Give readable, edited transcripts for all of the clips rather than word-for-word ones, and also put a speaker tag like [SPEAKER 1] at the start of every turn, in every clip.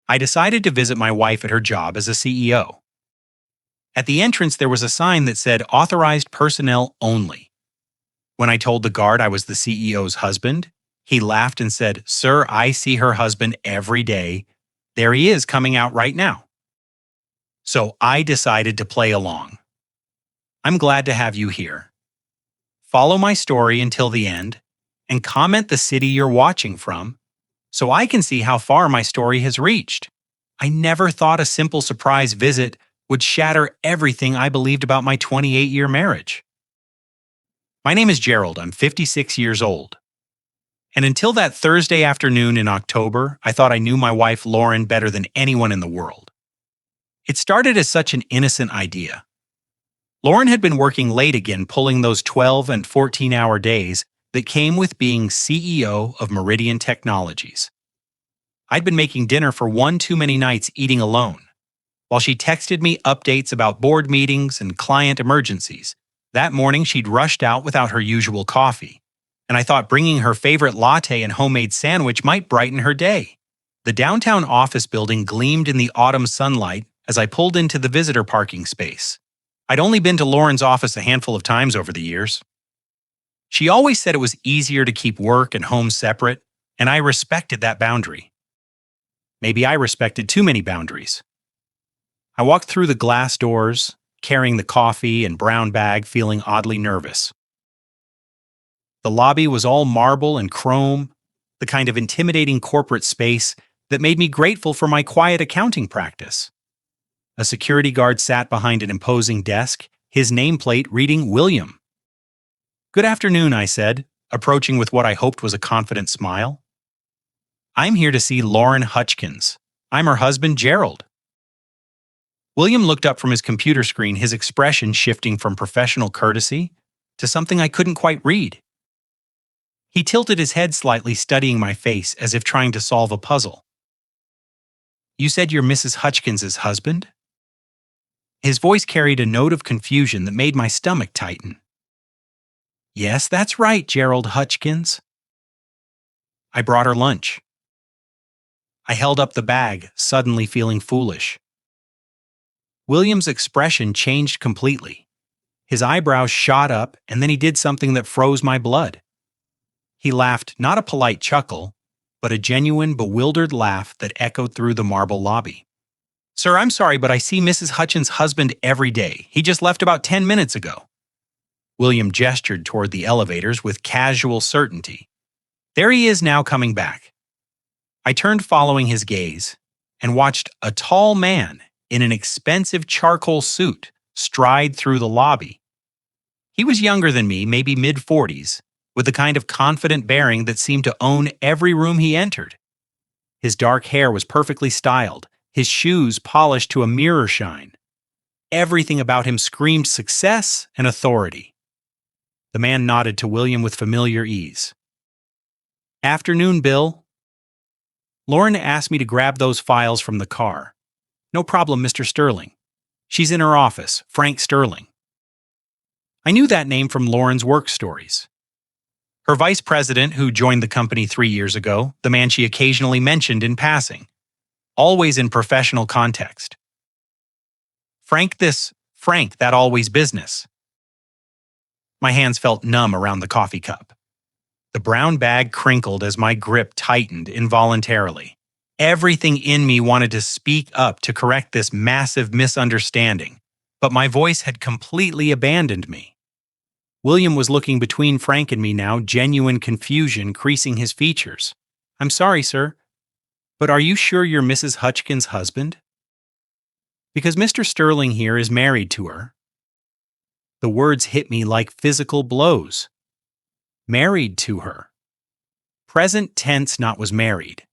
[SPEAKER 1] I decided to visit my wife at her job as a CEO. At the entrance, there was a sign that said authorized personnel only. When I told the guard I was the CEO's husband, he laughed and said, "Sir, I see her husband every day. There he is coming out right now." So I decided to play along. I'm glad to have you here. Follow my story until the end and comment the city you're watching from so I can see how far my story has reached. I never thought a simple surprise visit would shatter everything I believed about my 28-year marriage. My name is Gerald. I'm 56 years old. And until that Thursday afternoon in October, I thought I knew my wife Lauren better than anyone in the world. It started as such an innocent idea. Lauren had been working late again, pulling those 12 and 14-hour days that came with being CEO of Meridian Technologies. I'd been making dinner for one too many nights eating alone, while she texted me updates about board meetings and client emergencies. That morning, she'd rushed out without her usual coffee, and I thought bringing her favorite latte and homemade sandwich might brighten her day. The downtown office building gleamed in the autumn sunlight as I pulled into the visitor parking space. I'd only been to Lauren's office a handful of times over the years. She always said it was easier to keep work and home separate, and I respected that boundary. Maybe I respected too many boundaries. I walked through the glass doors, carrying the coffee and brown bag, feeling oddly nervous. The lobby was all marble and chrome, the kind of intimidating corporate space that made me grateful for my quiet accounting practice. A security guard sat behind an imposing desk, his nameplate reading William. "Good afternoon," I said, approaching with what I hoped was a confident smile. "I'm here to see Lauren Hutchkins. I'm her husband, Gerald." William looked up from his computer screen, his expression shifting from professional courtesy to something I couldn't quite read. He tilted his head slightly, studying my face as if trying to solve a puzzle. "You said you're Mrs. Hutchkins's husband?" His voice carried a note of confusion that made my stomach tighten. "Yes, that's right, Gerald Hutchkins." I brought her lunch. I held up the bag, suddenly feeling foolish. William's expression changed completely. His eyebrows shot up, and then he did something that froze my blood. He laughed, not a polite chuckle, but a genuine, bewildered laugh that echoed through the marble lobby. "Sir, I'm sorry, but I see Mrs. Hutchins' husband every day. He just left about 10 minutes ago." William gestured toward the elevators with casual certainty. "There he is now, coming back." I turned, following his gaze, and watched a tall man in an expensive charcoal suit stride through the lobby. He was younger than me, maybe mid-40s, with the kind of confident bearing that seemed to own every room he entered. His dark hair was perfectly styled, his shoes polished to a mirror shine. Everything about him screamed success and authority. The man nodded to William with familiar ease. "Afternoon, Bill." Lauren asked me to grab those files from the car. "No problem, Mr. Sterling. She's in her office, Frank Sterling." I knew that name from Lauren's work stories. Her vice president, who joined the company 3 years ago, the man she occasionally mentioned in passing, always in professional context. Frank this, Frank that always business. My hands felt numb around the coffee cup. The brown bag crinkled as my grip tightened involuntarily. Everything in me wanted to speak up to correct this massive misunderstanding, but my voice had completely abandoned me. William was looking between Frank and me now, genuine confusion creasing his features. "I'm sorry, sir, but are you sure you're Mrs. Hutchkins' husband? Because Mr. Sterling here is married to her." The words hit me like physical blows. Married to her. Present tense, not was married.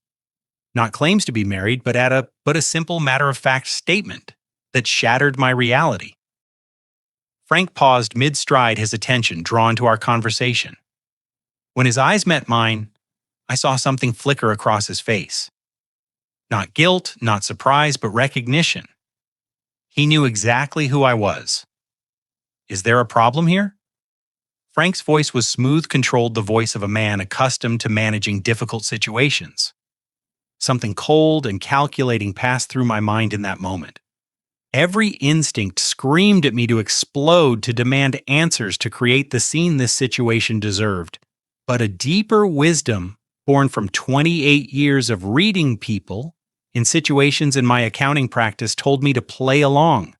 [SPEAKER 1] Not claims to be married, but a simple matter-of-fact statement that shattered my reality. Frank paused mid-stride, his attention drawn to our conversation. When his eyes met mine, I saw something flicker across his face. Not guilt, not surprise, but recognition. He knew exactly who I was. "Is there a problem here?" Frank's voice was smooth, controlled, the voice of a man accustomed to managing difficult situations. Something cold and calculating passed through my mind in that moment. Every instinct screamed at me to explode, to demand answers, to create the scene this situation deserved. But a deeper wisdom, born from 28 years of reading people in situations in my accounting practice, told me to play along.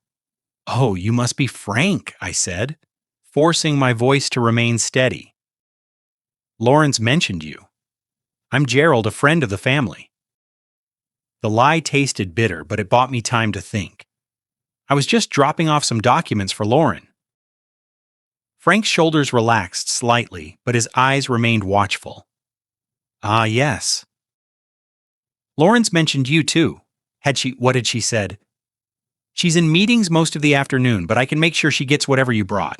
[SPEAKER 1] "Oh, you must be Frank," I said, forcing my voice to remain steady. "Lawrence mentioned you. I'm Gerald, a friend of the family." The lie tasted bitter, but it bought me time to think. I was just dropping off some documents for Lauren. Frank's shoulders relaxed slightly, but his eyes remained watchful. "Ah, yes. Lawrence mentioned you too. What had she said?" "She's in meetings most of the afternoon, but I can make sure she gets whatever you brought."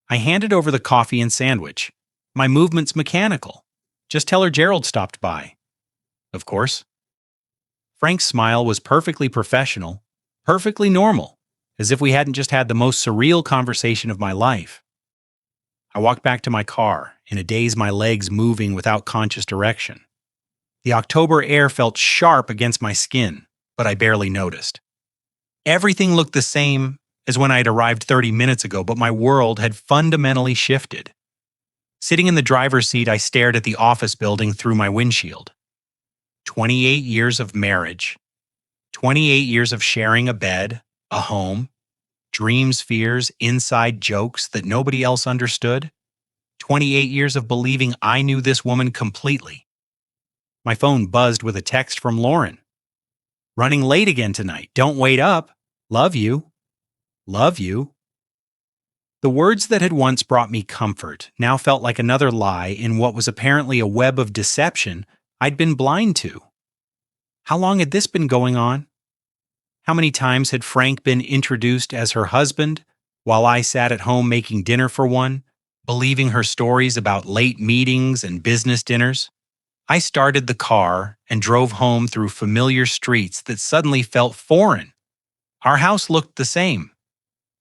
[SPEAKER 1] I handed over the coffee and sandwich. My movement's mechanical. "Just tell her Gerald stopped by." "Of course." Frank's smile was perfectly professional, perfectly normal, as if we hadn't just had the most surreal conversation of my life. I walked back to my car, in a daze, my legs moving without conscious direction. The October air felt sharp against my skin, but I barely noticed. Everything looked the same as when I had arrived 30 minutes ago, but my world had fundamentally shifted. Sitting in the driver's seat, I stared at the office building through my windshield. 28 years of marriage, 28 years of sharing a bed, a home, dreams, fears, inside jokes that nobody else understood. 28 years of believing I knew this woman completely. My phone buzzed with a text from Lauren. "Running late again tonight. Don't wait up. Love you. Love you." The words that had once brought me comfort now felt like another lie in what was apparently a web of deception I'd been blind to. How long had this been going on? How many times had Frank been introduced as her husband, while I sat at home making dinner for one, believing her stories about late meetings and business dinners? I started the car and drove home through familiar streets that suddenly felt foreign. Our house looked the same.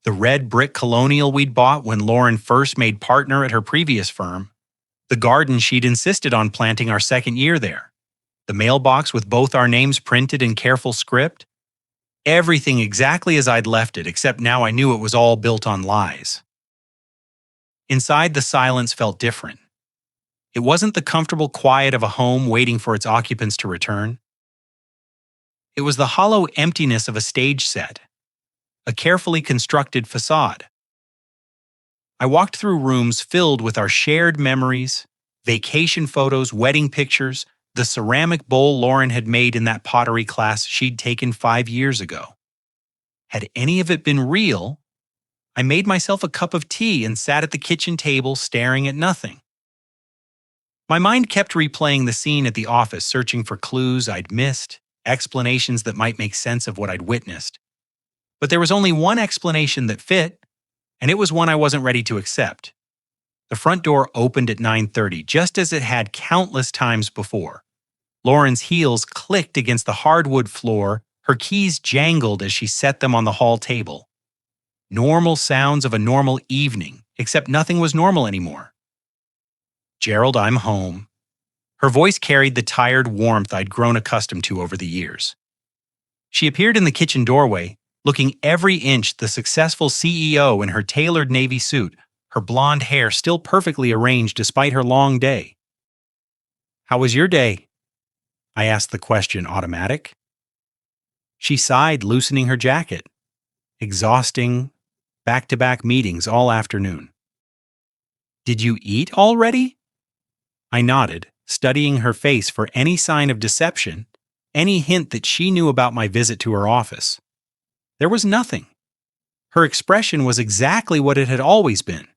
[SPEAKER 1] The red brick colonial we'd bought when Lauren first made partner at her previous firm. The garden she'd insisted on planting our second year there. The mailbox with both our names printed in careful script. Everything exactly as I'd left it, except now I knew it was all built on lies. Inside, the silence felt different. It wasn't the comfortable quiet of a home waiting for its occupants to return. It was the hollow emptiness of a stage set, a carefully constructed facade. I walked through rooms filled with our shared memories, vacation photos, wedding pictures, the ceramic bowl Lauren had made in that pottery class she'd taken 5 years ago. Had any of it been real? I made myself a cup of tea and sat at the kitchen table staring at nothing. My mind kept replaying the scene at the office, searching for clues I'd missed, explanations that might make sense of what I'd witnessed. But there was only one explanation that fit, and it was one I wasn't ready to accept. The front door opened at 9:30, just as it had countless times before. Lauren's heels clicked against the hardwood floor, her keys jangled as she set them on the hall table. Normal sounds of a normal evening, except nothing was normal anymore. "Gerald, I'm home." Her voice carried the tired warmth I'd grown accustomed to over the years. She appeared in the kitchen doorway, looking every inch the successful CEO in her tailored navy suit, her blonde hair still perfectly arranged despite her long day. "How was your day?" I asked the question automatic. She sighed, loosening her jacket. "Exhausting, back-to-back meetings all afternoon." "Did you eat already?" I nodded, studying her face for any sign of deception, any hint that she knew about my visit to her office. There was nothing. Her expression was exactly what it had always been.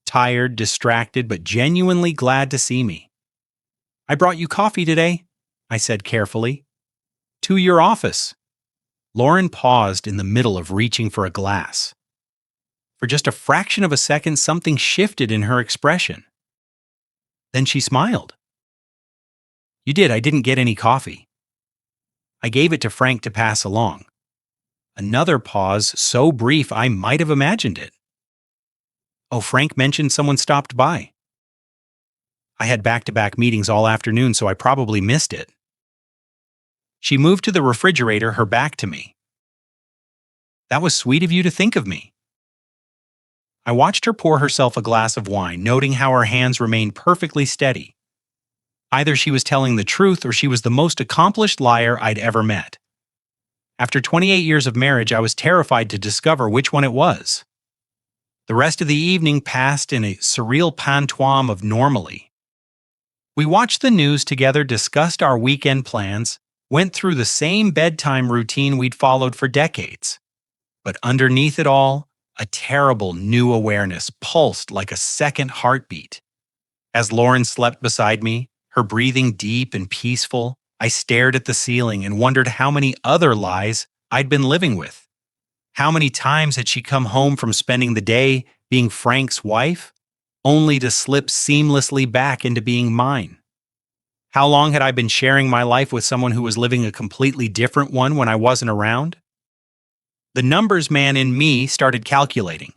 [SPEAKER 1] Tired, distracted, but genuinely glad to see me. "I brought you coffee today," I said carefully. "To your office." Lauren paused in the middle of reaching for a glass. For just a fraction of a second, something shifted in her expression. Then she smiled. "You did. I didn't get any coffee." I gave it to Frank to pass along. Another pause, so brief I might have imagined it. "Oh, Frank mentioned someone stopped by." "I had back-to-back meetings all afternoon, so I probably missed it." She moved to the refrigerator, her back to me. That was sweet of you to think of me. I watched her pour herself a glass of wine, noting how her hands remained perfectly steady. Either she was telling the truth or she was the most accomplished liar I'd ever met. After 28 years of marriage, I was terrified to discover which one it was. The rest of the evening passed in a surreal pantoum of normally. We watched the news together, discussed our weekend plans, went through the same bedtime routine we'd followed for decades. But underneath it all, a terrible new awareness pulsed like a second heartbeat. As Lauren slept beside me, her breathing deep and peaceful, I stared at the ceiling and wondered how many other lies I'd been living with. How many times had she come home from spending the day being Frank's wife, only to slip seamlessly back into being mine? How long had I been sharing my life with someone who was living a completely different one when I wasn't around? The numbers man in me started calculating.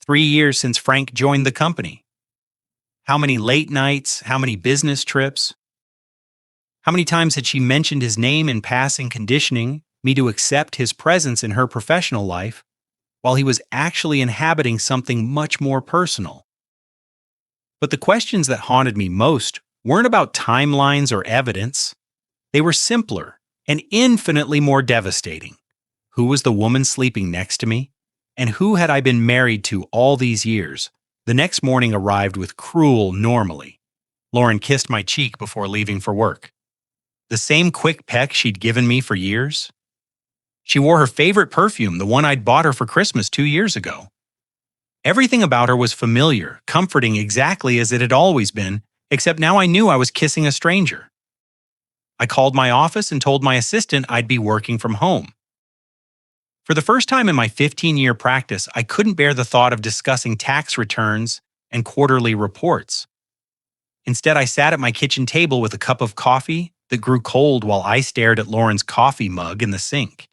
[SPEAKER 1] 3 years since Frank joined the company. How many late nights? How many business trips? How many times had she mentioned his name in passing, conditioning me to accept his presence in her professional life, while he was actually inhabiting something much more personal? But the questions that haunted me most weren't about timelines or evidence. They were simpler and infinitely more devastating. Who was the woman sleeping next to me? And who had I been married to all these years? The next morning arrived with cruel normally. Lauren kissed my cheek before leaving for work. The same quick peck she'd given me for years. She wore her favorite perfume, the one I'd bought her for Christmas 2 years ago. Everything about her was familiar, comforting, exactly as it had always been, except now I knew I was kissing a stranger. I called my office and told my assistant I'd be working from home. For the first time in my 15-year practice, I couldn't bear the thought of discussing tax returns and quarterly reports. Instead, I sat at my kitchen table with a cup of coffee that grew cold while I stared at Lauren's coffee mug in the sink.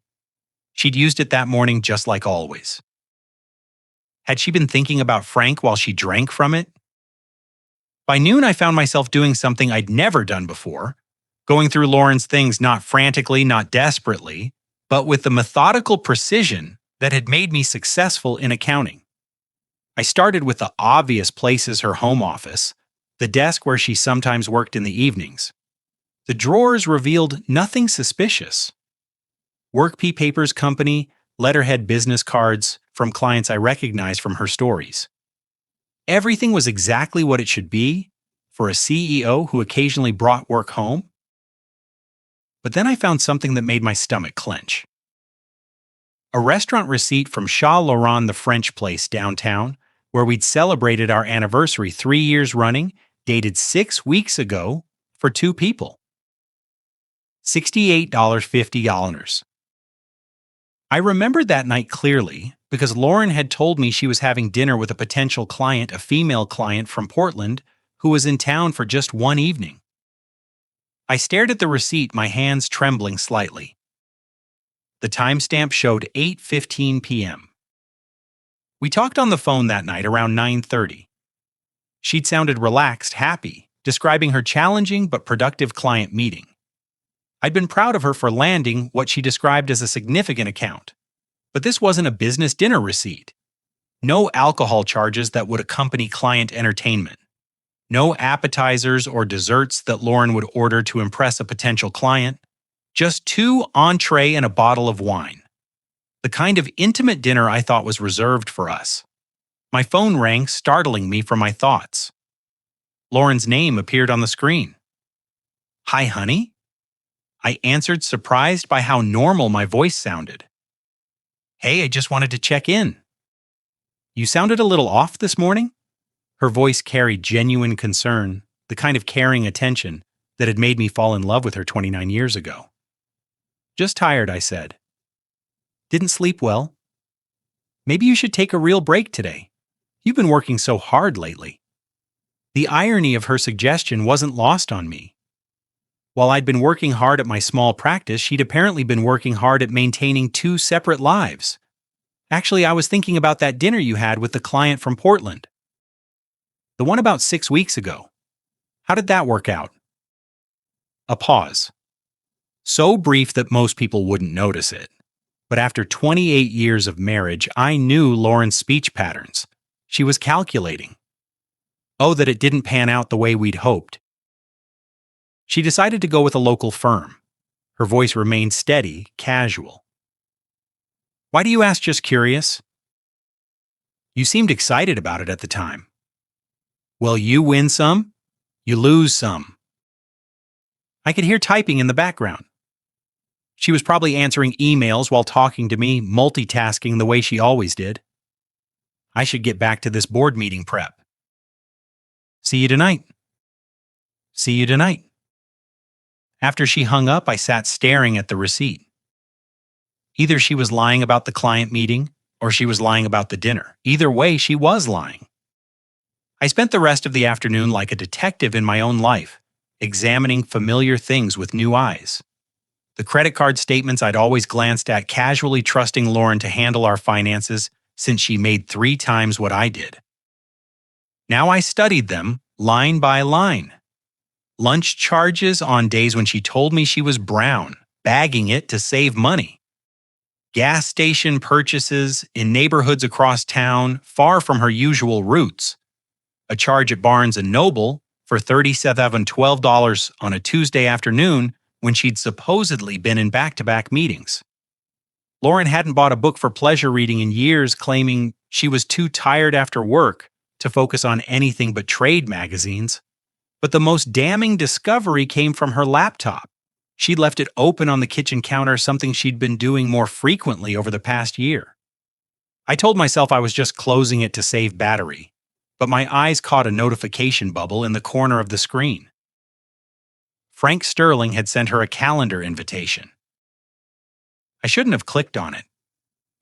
[SPEAKER 1] She'd used it that morning just like always. Had she been thinking about Frank while she drank from it? By noon, I found myself doing something I'd never done before, going through Lauren's things not frantically, not desperately, but with the methodical precision that had made me successful in accounting. I started with the obvious places: her home office, the desk where she sometimes worked in the evenings. The drawers revealed nothing suspicious. Work papers company, letterhead business cards from clients I recognized from her stories. Everything was exactly what it should be for a CEO who occasionally brought work home. But then I found something that made my stomach clench. A restaurant receipt from Chat Laurent, the French place downtown, where we'd celebrated our anniversary 3 years running, dated 6 weeks ago, for 2 people. $68.50. I remembered that night clearly because Lauren had told me she was having dinner with a potential client, a female client from Portland, who was in town for just one evening. I stared at the receipt, my hands trembling slightly. The timestamp showed 8:15 p.m. We talked on the phone that night around 9:30. She'd sounded relaxed, happy, describing her challenging but productive client meeting. I'd been proud of her for landing what she described as a significant account. But this wasn't a business dinner receipt. No alcohol charges that would accompany client entertainment. No appetizers or desserts that Lauren would order to impress a potential client. Just 2 entrees and a bottle of wine. The kind of intimate dinner I thought was reserved for us. My phone rang, startling me from my thoughts. Lauren's name appeared on the screen. "Hi, honey?" I answered, surprised by how normal my voice sounded. "Hey, I just wanted to check in." "You sounded a little off this morning?" Her voice carried genuine concern, the kind of caring attention that had made me fall in love with her 29 years ago. "Just tired," I said. "Didn't sleep well?" "Maybe you should take a real break today. You've been working so hard lately." The irony of her suggestion wasn't lost on me. While I'd been working hard at my small practice, she'd apparently been working hard at maintaining 2 separate lives. "Actually, I was thinking about that dinner you had with the client from Portland. The one about 6 weeks ago. How did that work out?" A pause. So brief that most people wouldn't notice it. But after 28 years of marriage, I knew Lauren's speech patterns. She was calculating. Oh, that it didn't pan out the way we'd hoped. She decided to go with a local firm. Her voice remained steady, casual. Why do you ask? Just curious? You seemed excited about it at the time. Well, you win some, you lose some. I could hear typing in the background. She was probably answering emails while talking to me, multitasking the way she always did. I should get back to this board meeting prep. See you tonight. See you tonight. After she hung up, I sat staring at the receipt. Either she was lying about the client meeting, or she was lying about the dinner. Either way, she was lying. I spent the rest of the afternoon like a detective in my own life, examining familiar things with new eyes. The credit card statements I'd always glanced at, casually trusting Lauren to handle our finances since she made 3 times what I did. Now I studied them line by line. Lunch charges on days when she told me she was brown, bagging it to save money. Gas station purchases in neighborhoods across town, far from her usual routes. A charge at Barnes & Noble for $37.12 on a Tuesday afternoon when she'd supposedly been in back-to-back meetings. Lauren hadn't bought a book for pleasure reading in years, claiming she was too tired after work to focus on anything but trade magazines. But the most damning discovery came from her laptop. She'd left it open on the kitchen counter, something she'd been doing more frequently over the past year. I told myself I was just closing it to save battery, but my eyes caught a notification bubble in the corner of the screen. Frank Sterling had sent her a calendar invitation. I shouldn't have clicked on it.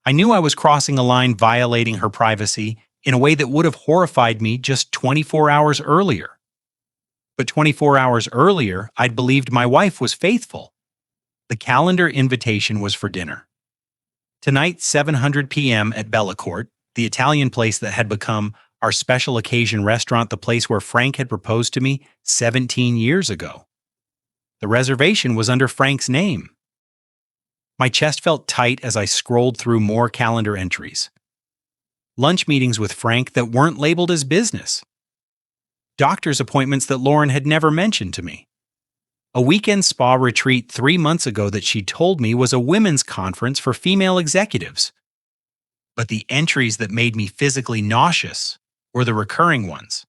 [SPEAKER 1] I knew I was crossing a line, violating her privacy in a way that would have horrified me just 24 hours earlier. But 24 hours earlier, I'd believed my wife was faithful. The calendar invitation was for dinner. Tonight, 7:00 p.m. at Bellacourt, the Italian place that had become our special occasion restaurant, the place where Frank had proposed to me 17 years ago. The reservation was under Frank's name. My chest felt tight as I scrolled through more calendar entries. Lunch meetings with Frank that weren't labeled as business. Doctor's appointments that Lauren had never mentioned to me. A weekend spa retreat 3 months ago that she told me was a women's conference for female executives. But the entries that made me physically nauseous were the recurring ones.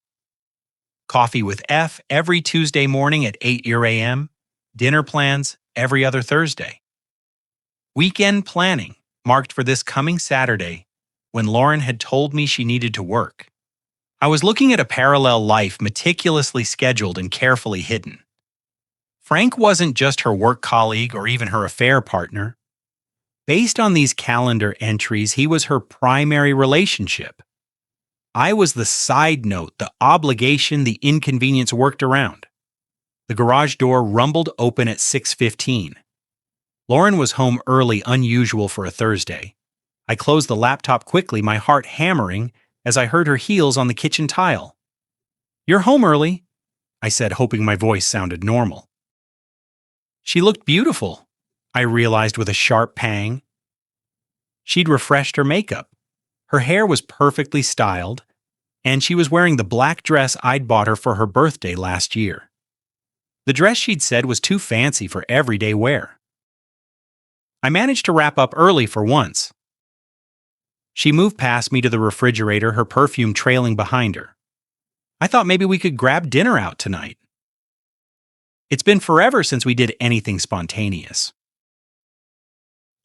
[SPEAKER 1] Coffee with F every Tuesday morning at 8 a.m., dinner plans every other Thursday. Weekend planning marked for this coming Saturday when Lauren had told me she needed to work. I was looking at a parallel life meticulously scheduled and carefully hidden. Frank wasn't just her work colleague or even her affair partner. Based on these calendar entries, he was her primary relationship. I was the side note, the obligation, the inconvenience worked around. The garage door rumbled open at 6:15. Lauren was home early, unusual for a Thursday. I closed the laptop quickly, my heart hammering as I heard her heels on the kitchen tile. "You're home early," I said, hoping my voice sounded normal. She looked beautiful, I realized with a sharp pang. She'd refreshed her makeup. Her hair was perfectly styled, and she was wearing the black dress I'd bought her for her birthday last year. The dress she'd said was too fancy for everyday wear. I managed to wrap up early for once. She moved past me to the refrigerator, her perfume trailing behind her. I thought maybe we could grab dinner out tonight. It's been forever since we did anything spontaneous.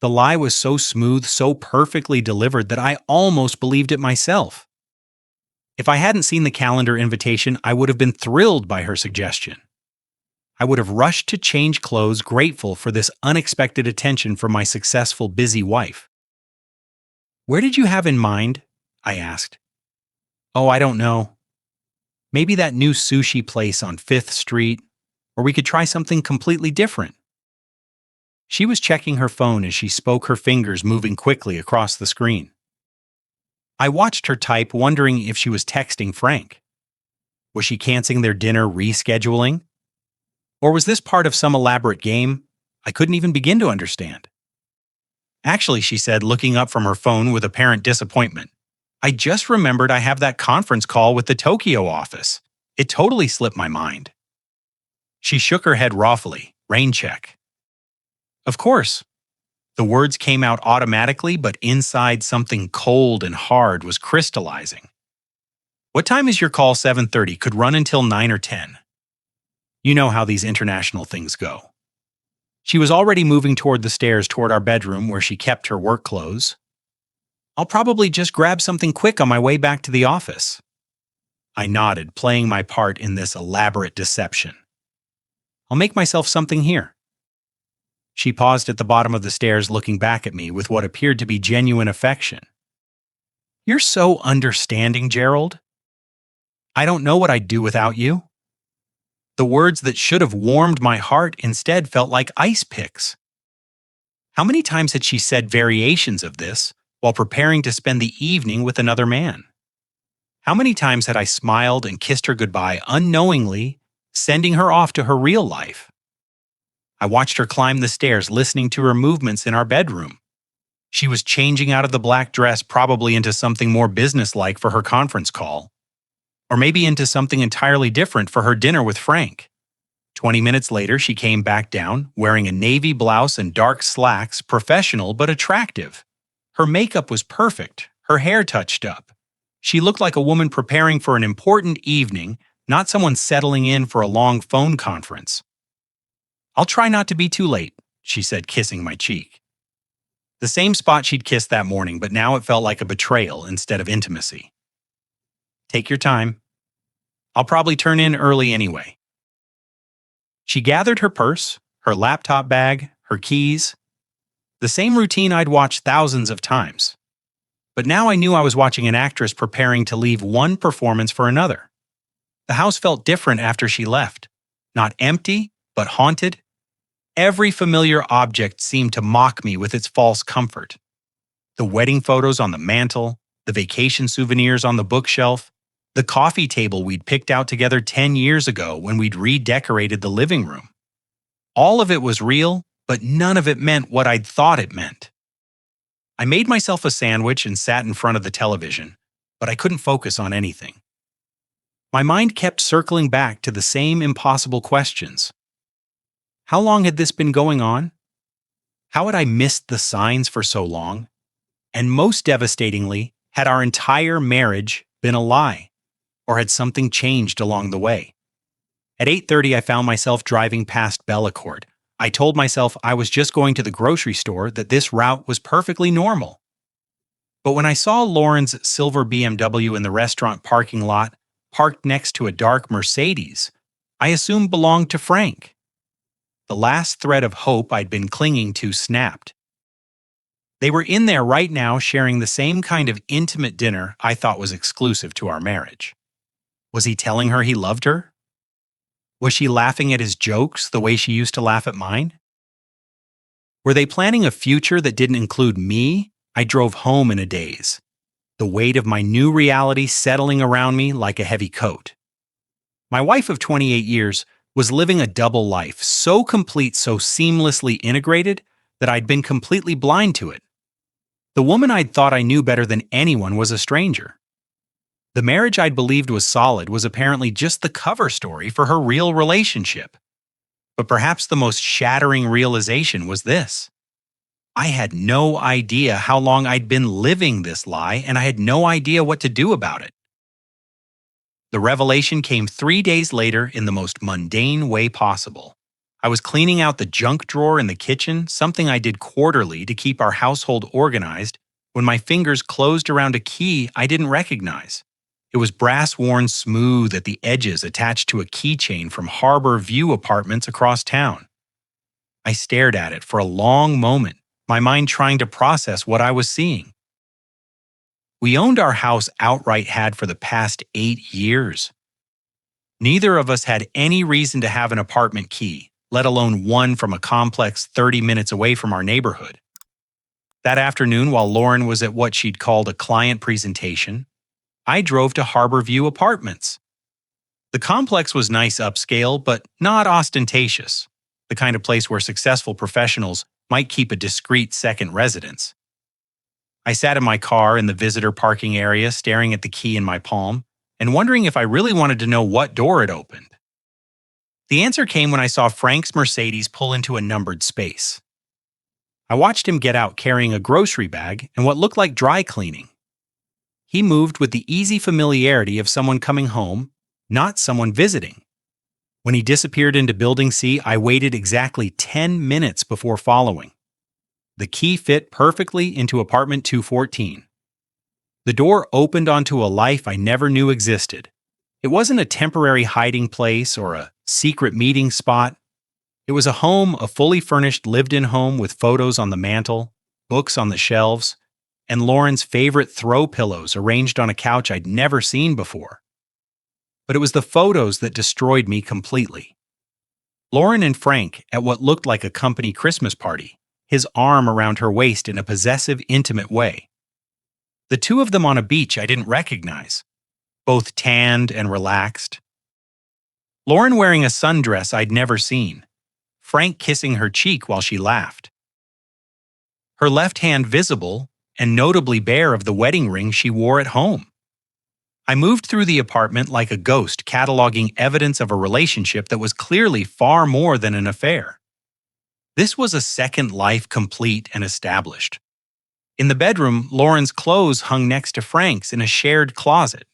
[SPEAKER 1] The lie was so smooth, so perfectly delivered that I almost believed it myself. If I hadn't seen the calendar invitation, I would have been thrilled by her suggestion. I would have rushed to change clothes, grateful for this unexpected attention from my successful, busy wife. "Where did you have in mind?" I asked. "Oh, I don't know. Maybe that new sushi place on 5th Street, or we could try something completely different." She was checking her phone as she spoke, her fingers moving quickly across the screen. I watched her type, wondering if she was texting Frank. Was she canceling their dinner rescheduling? Or was this part of some elaborate game? I couldn't even begin to understand. Actually, she said, looking up from her phone with apparent disappointment, I just remembered I have that conference call with the Tokyo office. It totally slipped my mind. She shook her head wrathfully. Rain check. Of course. The words came out automatically, but inside something cold and hard was crystallizing. What time is your call? 7:30. Could run until 9 or 10. You know how these international things go. She was already moving toward the stairs toward our bedroom where she kept her work clothes. I'll probably just grab something quick on my way back to the office. I nodded, playing my part in this elaborate deception. I'll make myself something here. She paused at the bottom of the stairs, looking back at me with what appeared to be genuine affection. You're so understanding, Gerald. I don't know what I'd do without you. The words that should have warmed my heart instead felt like ice picks. How many times had she said variations of this while preparing to spend the evening with another man? How many times had I smiled and kissed her goodbye unknowingly, sending her off to her real life? I watched her climb the stairs, listening to her movements in our bedroom. She was changing out of the black dress, probably into something more businesslike for her conference call. Or maybe into something entirely different for her dinner with Frank. 20 minutes later, she came back down, wearing a navy blouse and dark slacks, professional but attractive. Her makeup was perfect, her hair touched up. She looked like a woman preparing for an important evening, not someone settling in for a long phone conference. I'll try not to be too late, she said, kissing my cheek. The same spot she'd kissed that morning, but now it felt like a betrayal instead of intimacy. Take your time. I'll probably turn in early anyway. She gathered her purse, her laptop bag, her keys. The same routine I'd watched thousands of times. But now I knew I was watching an actress preparing to leave one performance for another. The house felt different after she left. Not empty, but haunted. Every familiar object seemed to mock me with its false comfort. The wedding photos on the mantle, the vacation souvenirs on the bookshelf, the coffee table we'd picked out together 10 years ago when we'd redecorated the living room. All of it was real, but none of it meant what I'd thought it meant. I made myself a sandwich and sat in front of the television, but I couldn't focus on anything. My mind kept circling back to the same impossible questions. How long had this been going on? How had I missed the signs for so long? And most devastatingly, had our entire marriage been a lie? Or had something changed along the way? At 8:30, I found myself driving past Bellecourt. I told myself I was just going to the grocery store, that this route was perfectly normal. But when I saw Lauren's silver BMW in the restaurant parking lot, parked next to a dark Mercedes, I assumed belonged to Frank. The last thread of hope I'd been clinging to snapped. They were in there right now, sharing the same kind of intimate dinner I thought was exclusive to our marriage. Was he telling her he loved her? Was she laughing at his jokes the way she used to laugh at mine? Were they planning a future that didn't include me? I drove home in a daze, the weight of my new reality settling around me like a heavy coat. My wife of 28 years was living a double life, so complete, so seamlessly integrated, that I'd been completely blind to it. The woman I'd thought I knew better than anyone was a stranger. The marriage I'd believed was solid was apparently just the cover story for her real relationship. But perhaps the most shattering realization was this. I had no idea how long I'd been living this lie, and I had no idea what to do about it. The revelation came 3 days later in the most mundane way possible. I was cleaning out the junk drawer in the kitchen, something I did quarterly to keep our household organized, when my fingers closed around a key I didn't recognize. It was brass-worn smooth at the edges, attached to a keychain from Harbor View Apartments across town. I stared at it for a long moment, my mind trying to process what I was seeing. We owned our house outright had for the past 8 years. Neither of us had any reason to have an apartment key, let alone one from a complex 30 minutes away from our neighborhood. That afternoon, while Lauren was at what she'd called a client presentation, I drove to Harbor View Apartments. The complex was nice upscale, but not ostentatious. the kind of place where successful professionals might keep a discreet second residence. I sat in my car in the visitor parking area, staring at the key in my palm, and wondering if I really wanted to know what door it opened. The answer came when I saw Frank's Mercedes pull into a numbered space. I watched him get out carrying a grocery bag and what looked like dry cleaning. He moved with the easy familiarity of someone coming home, not someone visiting. When he disappeared into Building C, I waited exactly 10 minutes before following. The key fit perfectly into apartment 214. The door opened onto a life I never knew existed. It wasn't a temporary hiding place or a secret meeting spot. It was a home, a fully furnished lived-in home with photos on the mantle, books on the shelves, and Lauren's favorite throw pillows arranged on a couch I'd never seen before. But it was the photos that destroyed me completely. Lauren and Frank at what looked like a company Christmas party, his arm around her waist in a possessive, intimate way. The two of them on a beach I didn't recognize, both tanned and relaxed. Lauren wearing a sundress I'd never seen, Frank kissing her cheek while she laughed. Her left hand visible and notably bare of the wedding ring she wore at home. I moved through the apartment like a ghost, cataloging evidence of a relationship that was clearly far more than an affair. This was a second life complete and established. In the bedroom, Lauren's clothes hung next to Frank's in a shared closet.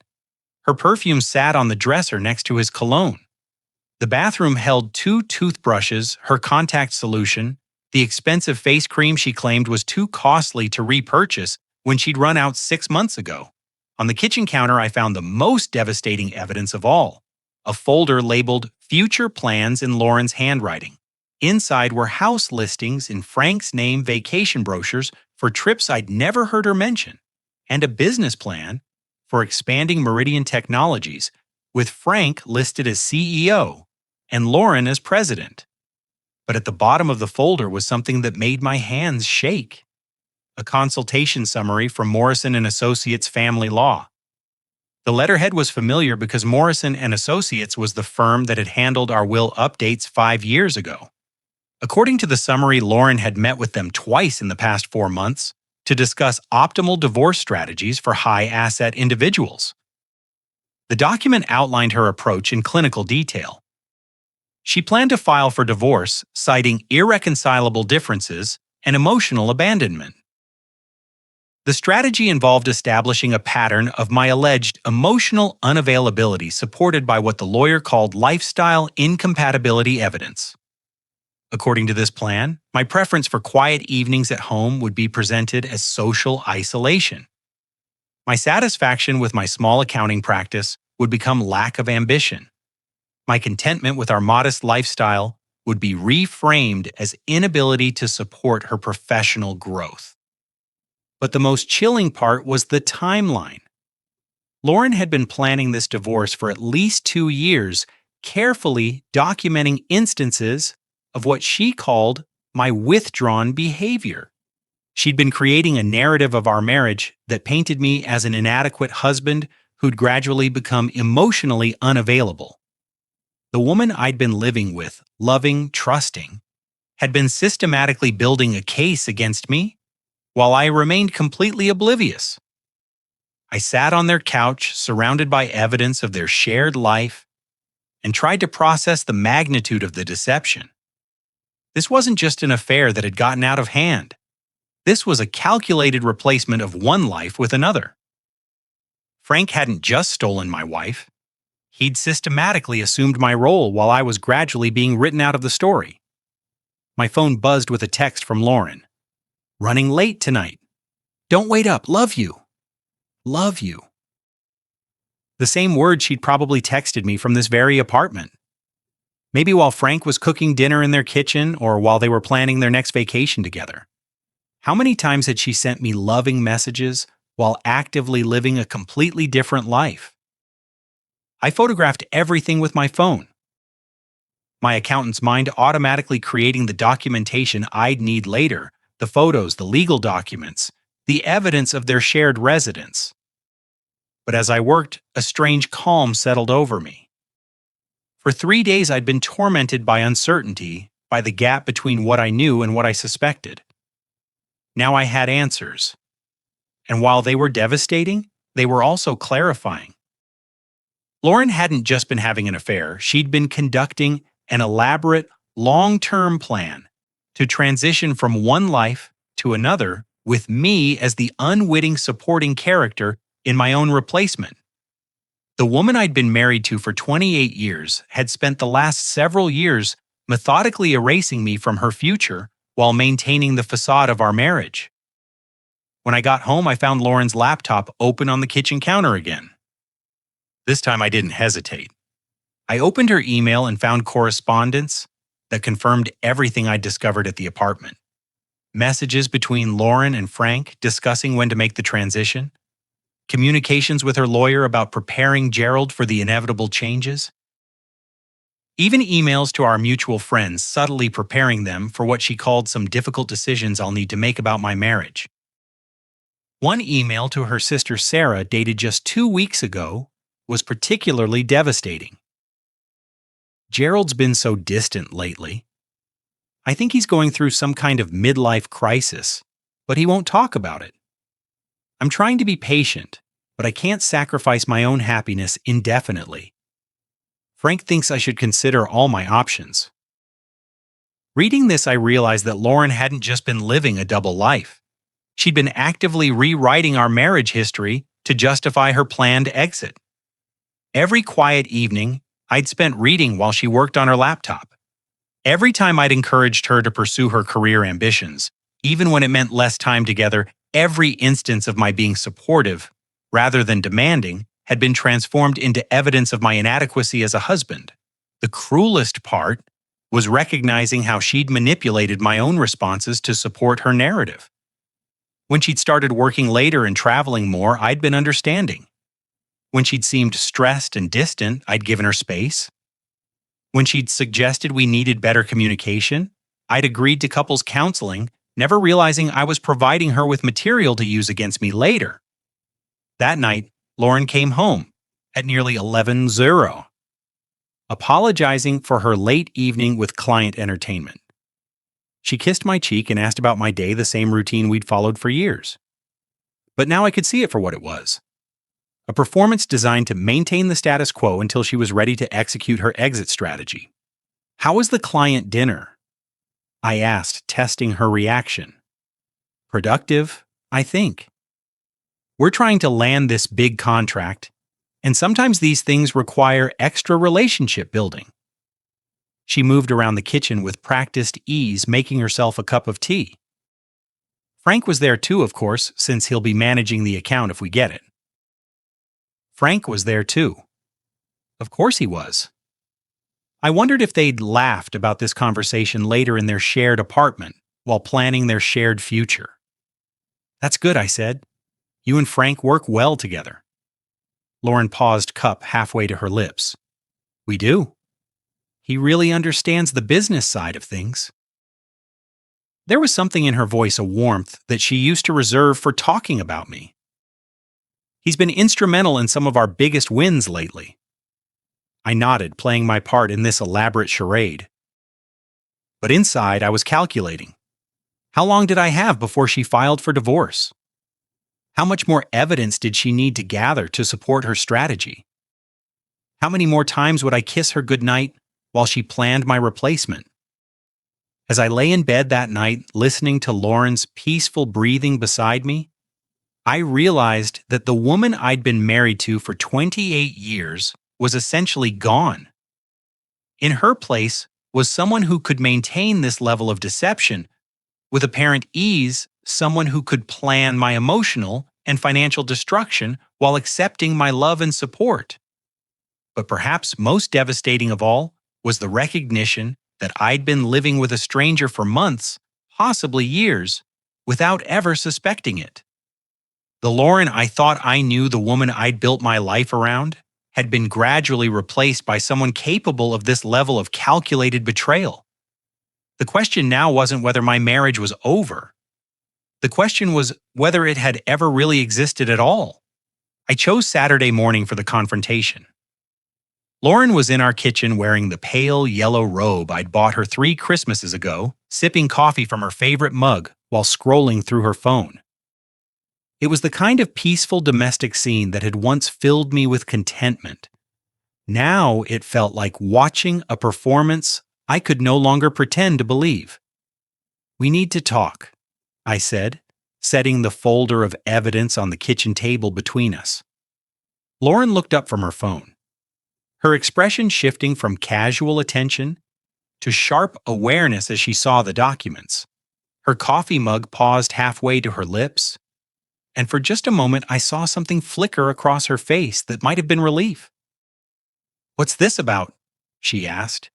[SPEAKER 1] Her perfume sat on the dresser next to his cologne. The bathroom held 2 toothbrushes, her contact solution, the expensive face cream she claimed was too costly to repurchase when she'd run out 6 months ago. On the kitchen counter, I found the most devastating evidence of all, a folder labeled Future Plans in Lauren's handwriting. Inside were house listings in Frank's name, vacation brochures for trips I'd never heard her mention, and a business plan for expanding Meridian Technologies, with Frank listed as CEO and Lauren as president. But at the bottom of the folder was something that made my hands shake. A consultation summary from Morrison & Associates Family Law. The letterhead was familiar because Morrison & Associates was the firm that had handled our will updates 5 years ago. According to the summary, Lauren had met with them twice in the past 4 months to discuss optimal divorce strategies for high-asset individuals. The document outlined her approach in clinical detail. She planned to file for divorce, citing irreconcilable differences and emotional abandonment. The strategy involved establishing a pattern of my alleged emotional unavailability supported by what the lawyer called lifestyle incompatibility evidence. According to this plan, my preference for quiet evenings at home would be presented as social isolation. My satisfaction with my small accounting practice would become lack of ambition. My contentment with our modest lifestyle would be reframed as inability to support her professional growth. But the most chilling part was the timeline. Lauren had been planning this divorce for at least 2 years, carefully documenting instances of what she called my withdrawn behavior. She'd been creating a narrative of our marriage that painted me as an inadequate husband who'd gradually become emotionally unavailable. The woman I'd been living with, loving, trusting, had been systematically building a case against me, while I remained completely oblivious. I sat on their couch, surrounded by evidence of their shared life, and tried to process the magnitude of the deception. This wasn't just an affair that had gotten out of hand. This was a calculated replacement of one life with another. Frank hadn't just stolen my wife. He'd systematically assumed my role while I was gradually being written out of the story. My phone buzzed with a text from Lauren. Running late tonight. Don't wait up. Love you. Love you. The same words she'd probably texted me from this very apartment. Maybe while Frank was cooking dinner in their kitchen or while they were planning their next vacation together. How many times had she sent me loving messages while actively living a completely different life? I photographed everything with my phone. My accountant's mind automatically creating the documentation I'd need later, the photos, the legal documents, the evidence of their shared residence. But as I worked, a strange calm settled over me. For 3 days I'd been tormented by uncertainty, by the gap between what I knew and what I suspected. Now I had answers. And while they were devastating, they were also clarifying. Lauren hadn't just been having an affair, she'd been conducting an elaborate, long-term plan to transition from one life to another with me as the unwitting supporting character in my own replacement. The woman I'd been married to for 28 years had spent the last several years methodically erasing me from her future while maintaining the facade of our marriage. When I got home, I found Lauren's laptop open on the kitchen counter again. This time I didn't hesitate. I opened her email and found correspondence that confirmed everything I'd discovered at the apartment. Messages between Lauren and Frank discussing when to make the transition. Communications with her lawyer about preparing Gerald for the inevitable changes. Even emails to our mutual friends subtly preparing them for what she called some difficult decisions I'll need to make about my marriage. One email to her sister Sarah, dated just 2 weeks ago, was particularly devastating. Gerald's been so distant lately. I think he's going through some kind of midlife crisis, but he won't talk about it. I'm trying to be patient, but I can't sacrifice my own happiness indefinitely. Frank thinks I should consider all my options. Reading this, I realized that Lauren hadn't just been living a double life. She'd been actively rewriting our marriage history to justify her planned exit. Every quiet evening, I'd spent reading while she worked on her laptop. Every time I'd encouraged her to pursue her career ambitions, even when it meant less time together, every instance of my being supportive, rather than demanding, had been transformed into evidence of my inadequacy as a husband. The cruelest part was recognizing how she'd manipulated my own responses to support her narrative. When she'd started working later and traveling more, I'd been understanding. When she'd seemed stressed and distant, I'd given her space. When she'd suggested we needed better communication, I'd agreed to couples counseling, never realizing I was providing her with material to use against me later. That night, Lauren came home at nearly 11:00, apologizing for her late evening with client entertainment. She kissed my cheek and asked about my day, the same routine we'd followed for years. But now I could see it for what it was. A performance designed to maintain the status quo until she was ready to execute her exit strategy. "How was the client dinner?" I asked, testing her reaction. "Productive, I think. We're trying to land this big contract, and sometimes these things require extra relationship building." She moved around the kitchen with practiced ease, making herself a cup of tea. Frank was there too, of course, since he'll be managing the account if we get it. Frank was there too. Of course he was. I wondered if they'd laughed about this conversation later in their shared apartment while planning their shared future. "That's good," I said. "You and Frank work well together." Lauren paused, cup halfway to her lips. "We do. He really understands the business side of things." There was something in her voice, a warmth that she used to reserve for talking about me. "He's been instrumental in some of our biggest wins lately." I nodded, playing my part in this elaborate charade. But inside, I was calculating. How long did I have before she filed for divorce? How much more evidence did she need to gather to support her strategy? How many more times would I kiss her goodnight while she planned my replacement? As I lay in bed that night, listening to Lauren's peaceful breathing beside me, I realized that the woman I'd been married to for 28 years was essentially gone. In her place was someone who could maintain this level of deception with apparent ease, someone who could plan my emotional and financial destruction while accepting my love and support. But perhaps most devastating of all was the recognition that I'd been living with a stranger for months, possibly years, without ever suspecting it. The Lauren I thought I knew, the woman I'd built my life around, had been gradually replaced by someone capable of this level of calculated betrayal. The question now wasn't whether my marriage was over. The question was whether it had ever really existed at all. I chose Saturday morning for the confrontation. Lauren was in our kitchen wearing the pale yellow robe I'd bought her 3 Christmases ago, sipping coffee from her favorite mug while scrolling through her phone. It was the kind of peaceful domestic scene that had once filled me with contentment. Now it felt like watching a performance I could no longer pretend to believe. "We need to talk," I said, setting the folder of evidence on the kitchen table between us. Lauren looked up from her phone, her expression shifting from casual attention to sharp awareness as she saw the documents. Her coffee mug paused halfway to her lips, and for just a moment I saw something flicker across her face that might have been relief. "What's this about?" she asked,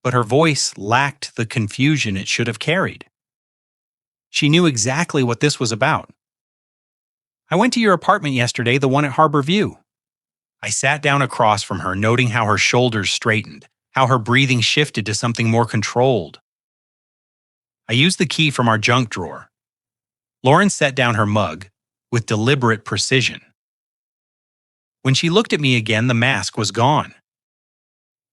[SPEAKER 1] but her voice lacked the confusion it should have carried. She knew exactly what this was about. "I went to your apartment yesterday, the one at Harbor View." I sat down across from her, noting how her shoulders straightened, how her breathing shifted to something more controlled. "I used the key from our junk drawer." Lauren set down her mug with deliberate precision. When she looked at me again, the mask was gone.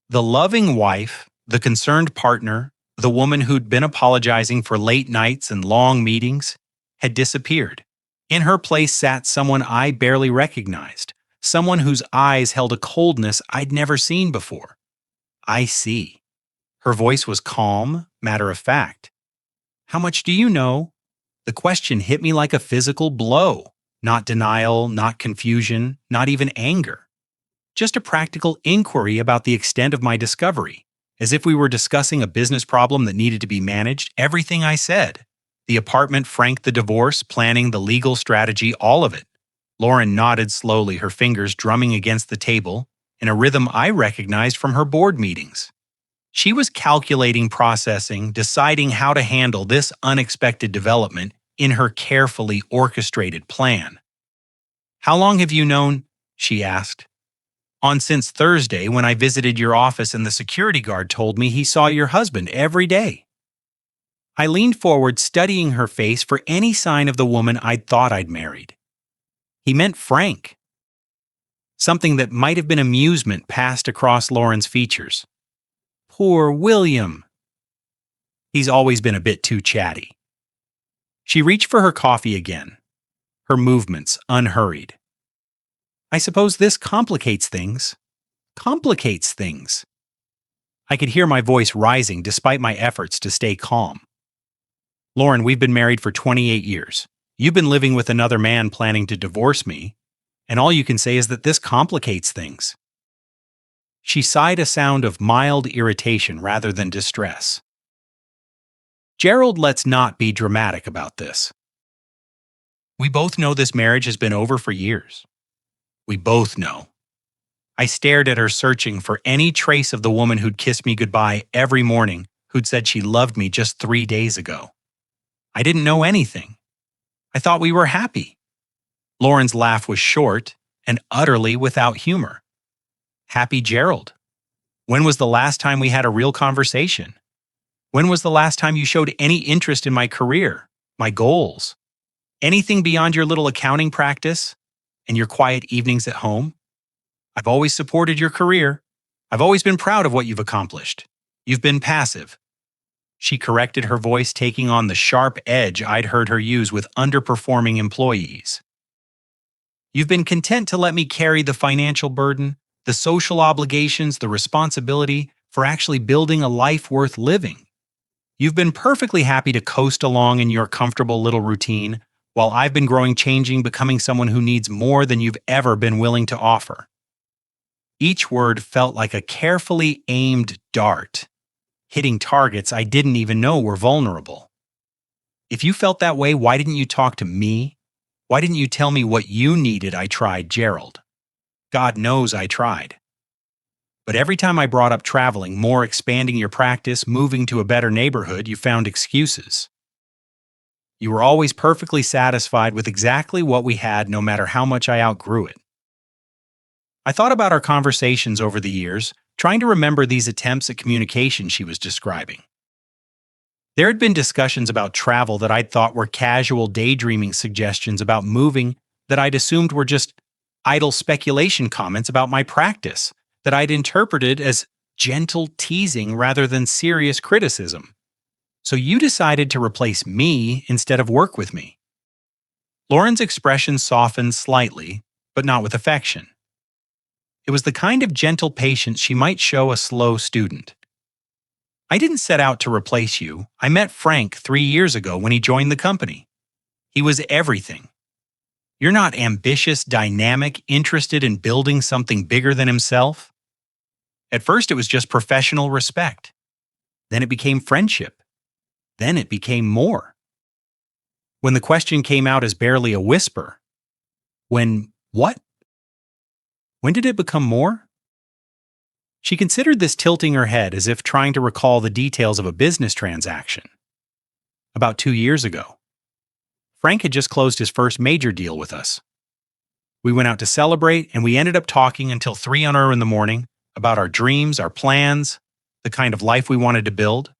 [SPEAKER 1] The loving wife, the concerned partner, the woman who'd been apologizing for late nights and long meetings, had disappeared. In her place sat someone I barely recognized, someone whose eyes held a coldness I'd never seen before. "I see." Her voice was calm, matter of fact. "How much do you know?" The question hit me like a physical blow. Not denial, not confusion, not even anger. Just a practical inquiry about the extent of my discovery. As if we were discussing a business problem that needed to be managed, everything I said. The apartment, Frank, the divorce, planning, the legal strategy, all of it. Lauren nodded slowly, her fingers drumming against the table in a rhythm I recognized from her board meetings. She was calculating, processing, deciding how to handle this unexpected development in her carefully orchestrated plan. "How long have you known?" she asked. "On since Thursday, when I visited your office and the security guard told me he saw your husband every day." I leaned forward, studying her face for any sign of the woman I'd thought I'd married. He meant Frank. Something that might have been amusement passed across Lauren's features. "Poor William. He's always been a bit too chatty." She reached for her coffee again, her movements unhurried. "I suppose this complicates things." Complicates things. I could hear my voice rising despite my efforts to stay calm. "Lauren, we've been married for 28 years. You've been living with another man planning to divorce me, and all you can say is that this complicates things." She sighed, a sound of mild irritation rather than distress. "Gerald, let's not be dramatic about this. We both know this marriage has been over for years. We both know." I stared at her, searching for any trace of the woman who'd kissed me goodbye every morning, who'd said she loved me just 3 days ago. I didn't know anything. I thought we were happy. Lauren's laugh was short and utterly without humor. "Happy, Gerald? When was the last time we had a real conversation? When was the last time you showed any interest in my career, my goals? Anything beyond your little accounting practice and your quiet evenings at home? I've always supported your career. I've always been proud of what you've accomplished. You've been passive." She corrected, her voice taking on the sharp edge I'd heard her use with underperforming employees. "You've been content to let me carry the financial burden, the social obligations, the responsibility for actually building a life worth living. You've been perfectly happy to coast along in your comfortable little routine, while I've been growing, changing, becoming someone who needs more than you've ever been willing to offer." Each word felt like a carefully aimed dart, hitting targets I didn't even know were vulnerable. "If you felt that way, why didn't you talk to me? Why didn't you tell me what you needed?" I tried, Gerald. God knows I tried. But every time I brought up traveling, more, expanding your practice, moving to a better neighborhood, you found excuses. You were always perfectly satisfied with exactly what we had, no matter how much I outgrew it. I thought about our conversations over the years, trying to remember these attempts at communication she was describing. There had been discussions about travel that I'd thought were casual daydreaming suggestions about moving that I'd assumed were just idle speculation comments about my practice, that I'd interpreted as gentle teasing rather than serious criticism. So you decided to replace me instead of work with me. Lauren's expression softened slightly, but not with affection. It was the kind of gentle patience she might show a slow student. I didn't set out to replace you. I met Frank 3 years ago when he joined the company. He was everything. You're not ambitious, dynamic, interested in building something bigger than himself. At first, it was just professional respect. Then it became friendship. Then it became more. When the question came out as barely a whisper, when what? When did it become more? She considered this, tilting her head as if trying to recall the details of a business transaction. About 2 years ago, Frank had just closed his first major deal with us. We went out to celebrate, and we ended up talking until 3 in the morning about our dreams, our plans, the kind of life we wanted to build.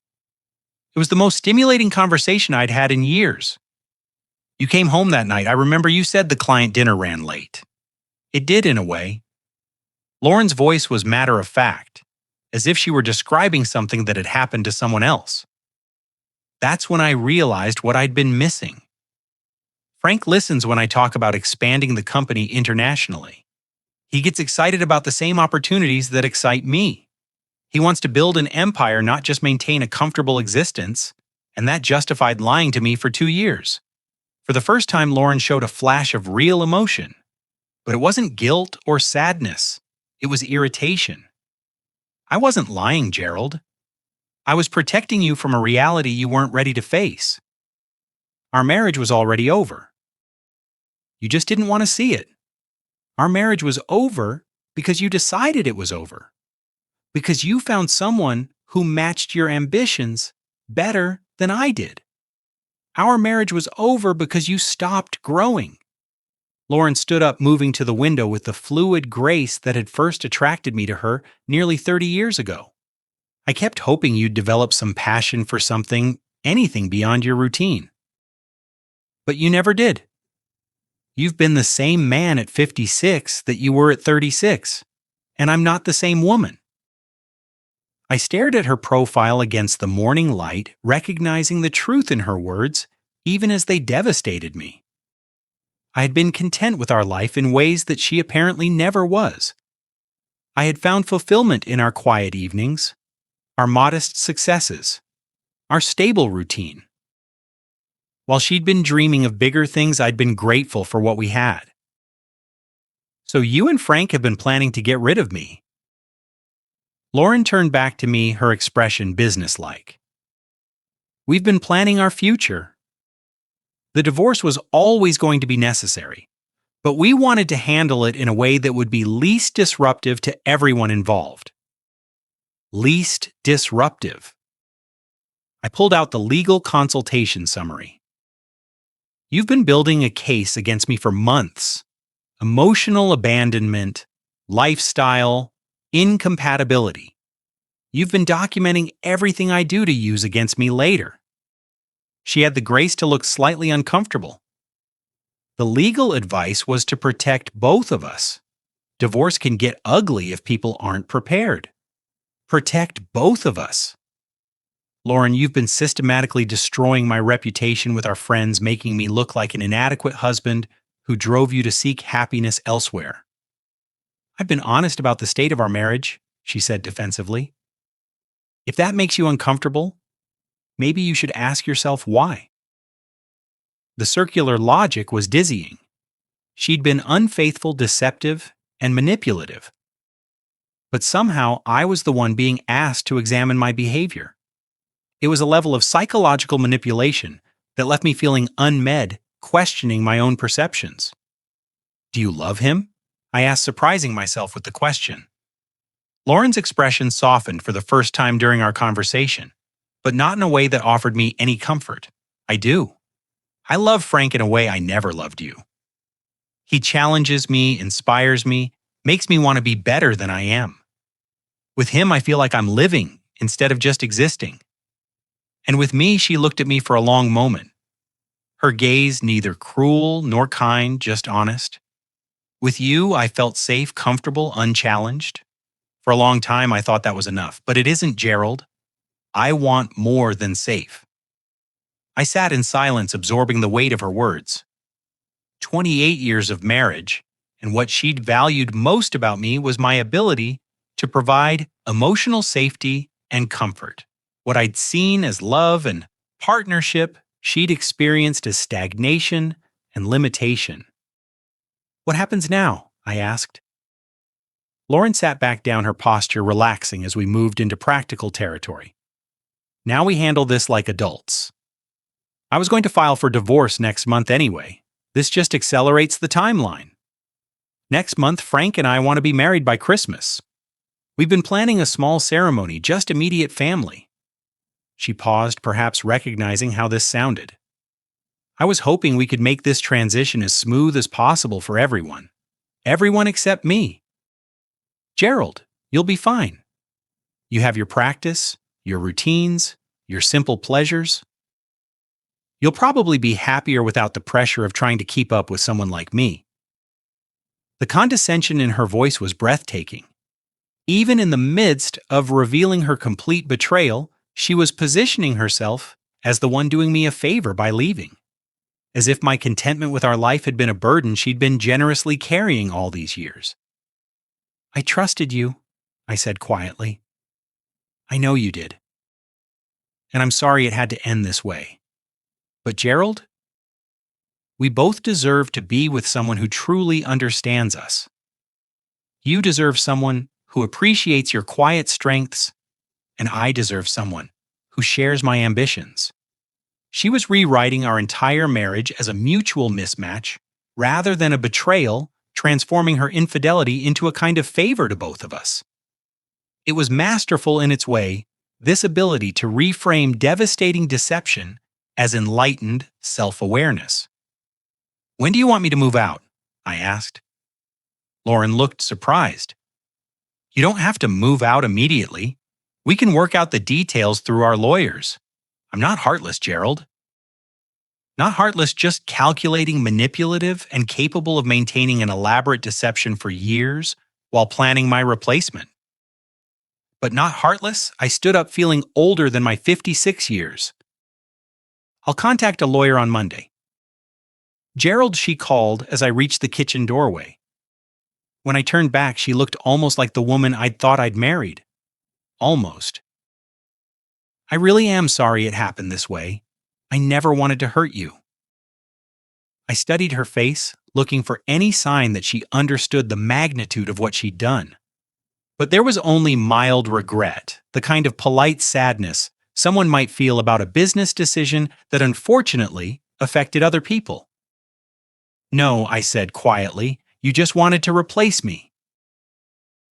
[SPEAKER 1] It was the most stimulating conversation I'd had in years. You came home that night. I remember you said the client dinner ran late. It did, in a way. Lauren's voice was matter of fact, as if she were describing something that had happened to someone else. That's when I realized what I'd been missing. Frank listens when I talk about expanding the company internationally. He gets excited about the same opportunities that excite me. He wants to build an empire, not just maintain a comfortable existence, and that justified lying to me for 2 years. For the first time, Lauren showed a flash of real emotion. But it wasn't guilt or sadness. It was irritation. I wasn't lying, Gerald. I was protecting you from a reality you weren't ready to face. Our marriage was already over. You just didn't want to see it. Our marriage was over because you decided it was over. Because you found someone who matched your ambitions better than I did. Our marriage was over because you stopped growing. Lauren stood up, moving to the window with the fluid grace that had first attracted me to her nearly 30 years ago. I kept hoping you'd develop some passion for something, anything beyond your routine. But you never did. You've been the same man at 56 that you were at 36, and I'm not the same woman. I stared at her profile against the morning light, recognizing the truth in her words, even as they devastated me. I had been content with our life in ways that she apparently never was. I had found fulfillment in our quiet evenings, our modest successes, our stable routine. While she'd been dreaming of bigger things, I'd been grateful for what we had. So you and Frank have been planning to get rid of me. Lauren turned back to me, her expression businesslike. We've been planning our future. The divorce was always going to be necessary, but we wanted to handle it in a way that would be least disruptive to everyone involved. Least disruptive. I pulled out the legal consultation summary. You've been building a case against me for months. Emotional abandonment, lifestyle, incompatibility. You've been documenting everything I do to use against me later. She had the grace to look slightly uncomfortable. The legal advice was to protect both of us. Divorce can get ugly if people aren't prepared. Protect both of us. Lauren, you've been systematically destroying my reputation with our friends, making me look like an inadequate husband who drove you to seek happiness elsewhere. I've been honest about the state of our marriage, she said defensively. If that makes you uncomfortable, maybe you should ask yourself why. The circular logic was dizzying. She'd been unfaithful, deceptive, and manipulative. But somehow I was the one being asked to examine my behavior. It was a level of psychological manipulation that left me feeling unmed, questioning my own perceptions. Do you love him? I asked, surprising myself with the question. Lauren's expression softened for the first time during our conversation, but not in a way that offered me any comfort. I do. I love Frank in a way I never loved you. He challenges me, inspires me, makes me want to be better than I am. With him, I feel like I'm living instead of just existing. And with me, she looked at me for a long moment. Her gaze neither cruel nor kind, just honest. With you, I felt safe, comfortable, unchallenged. For a long time, I thought that was enough, but it isn't, Gerald. I want more than safe. I sat in silence, absorbing the weight of her words. 28 years of marriage, and what she'd valued most about me was my ability to provide emotional safety and comfort. What I'd seen as love and partnership, she'd experienced as stagnation and limitation. What happens now? I asked. Lauren sat back down, her posture relaxing as we moved into practical territory. Now we handle this like adults. I was going to file for divorce next month anyway. This just accelerates the timeline. Next month, Frank and I want to be married by Christmas. We've been planning a small ceremony, just immediate family. She paused, perhaps recognizing how this sounded. I was hoping we could make this transition as smooth as possible for everyone. Everyone except me. Gerald, you'll be fine. You have your practice, your routines, your simple pleasures. You'll probably be happier without the pressure of trying to keep up with someone like me. The condescension in her voice was breathtaking. Even in the midst of revealing her complete betrayal, she was positioning herself as the one doing me a favor by leaving. As if my contentment with our life had been a burden she'd been generously carrying all these years. I trusted you, I said quietly. I know you did. And I'm sorry it had to end this way. But Gerald, we both deserve to be with someone who truly understands us. You deserve someone who appreciates your quiet strengths, and I deserve someone who shares my ambitions. She was rewriting our entire marriage as a mutual mismatch rather than a betrayal, transforming her infidelity into a kind of favor to both of us. It was masterful in its way, this ability to reframe devastating deception as enlightened self-awareness. When do you want me to move out? I asked. Lauren looked surprised. You don't have to move out immediately. We can work out the details through our lawyers. I'm not heartless, Gerald. Not heartless, just calculating, manipulative, and capable of maintaining an elaborate deception for years while planning my replacement. But not heartless, I stood up feeling older than my 56 years. I'll contact a lawyer on Monday. Gerald, she called as I reached the kitchen doorway. When I turned back, she looked almost like the woman I'd thought I'd married. Almost. I really am sorry it happened this way. I never wanted to hurt you. I studied her face, looking for any sign that she understood the magnitude of what she'd done. But there was only mild regret, the kind of polite sadness someone might feel about a business decision that unfortunately affected other people. No, I said quietly, you just wanted to replace me.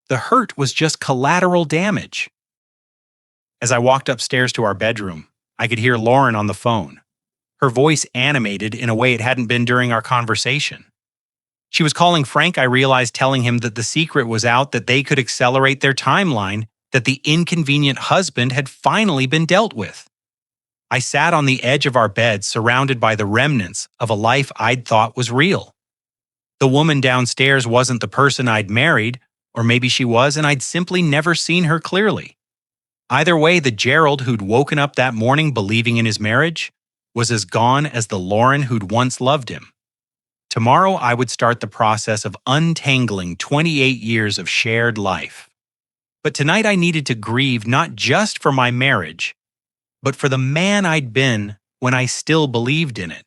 [SPEAKER 1] The hurt was just collateral damage. As I walked upstairs to our bedroom, I could hear Lauren on the phone, her voice animated in a way it hadn't been during our conversation. She was calling Frank, I realized, telling him that the secret was out, that they could accelerate their timeline, that the inconvenient husband had finally been dealt with. I sat on the edge of our bed, surrounded by the remnants of a life I'd thought was real. The woman downstairs wasn't the person I'd married, or maybe she was and I'd simply never seen her clearly. Either way, the Gerald who'd woken up that morning believing in his marriage was as gone as the Lauren who'd once loved him. Tomorrow, I would start the process of untangling 28 years of shared life. But tonight I needed to grieve not just for my marriage, but for the man I'd been when I still believed in it.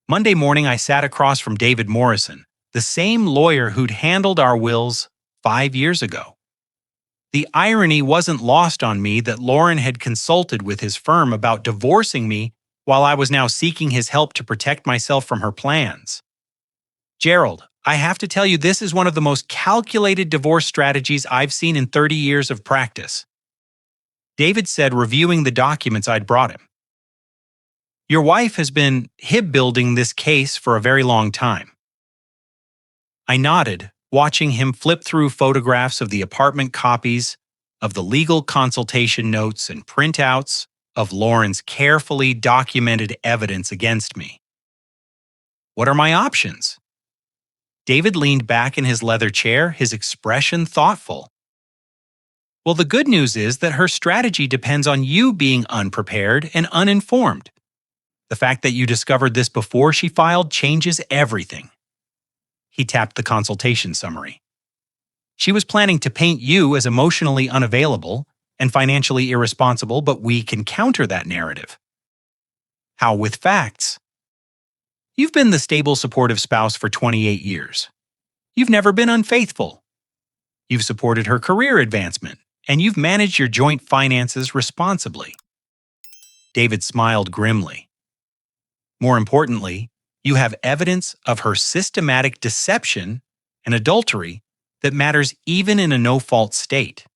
[SPEAKER 1] Monday morning, I sat across from David Morrison, the same lawyer who'd handled our wills 5 years ago. The irony wasn't lost on me that Lauren had consulted with his firm about divorcing me while I was now seeking his help to protect myself from her plans. Gerald, I have to tell you, this is one of the most calculated divorce strategies I've seen in 30 years of practice. David said, reviewing the documents I'd brought him. Your wife has been hib-building this case for a very long time. I nodded, watching him flip through photographs of the apartment copies, of the legal consultation notes and printouts of Lauren's carefully documented evidence against me. What are my options? David leaned back in his leather chair, his expression thoughtful. Well, the good news is that her strategy depends on you being unprepared and uninformed. The fact that you discovered this before she filed changes everything. He tapped the consultation summary. She was planning to paint you as emotionally unavailable and financially irresponsible, but we can counter that narrative. How with facts? You've been the stable, supportive spouse for 28 years. You've never been unfaithful. You've supported her career advancement, and you've managed your joint finances responsibly. David smiled grimly. More importantly, you have evidence of her systematic deception and adultery that matters even in a no-fault state.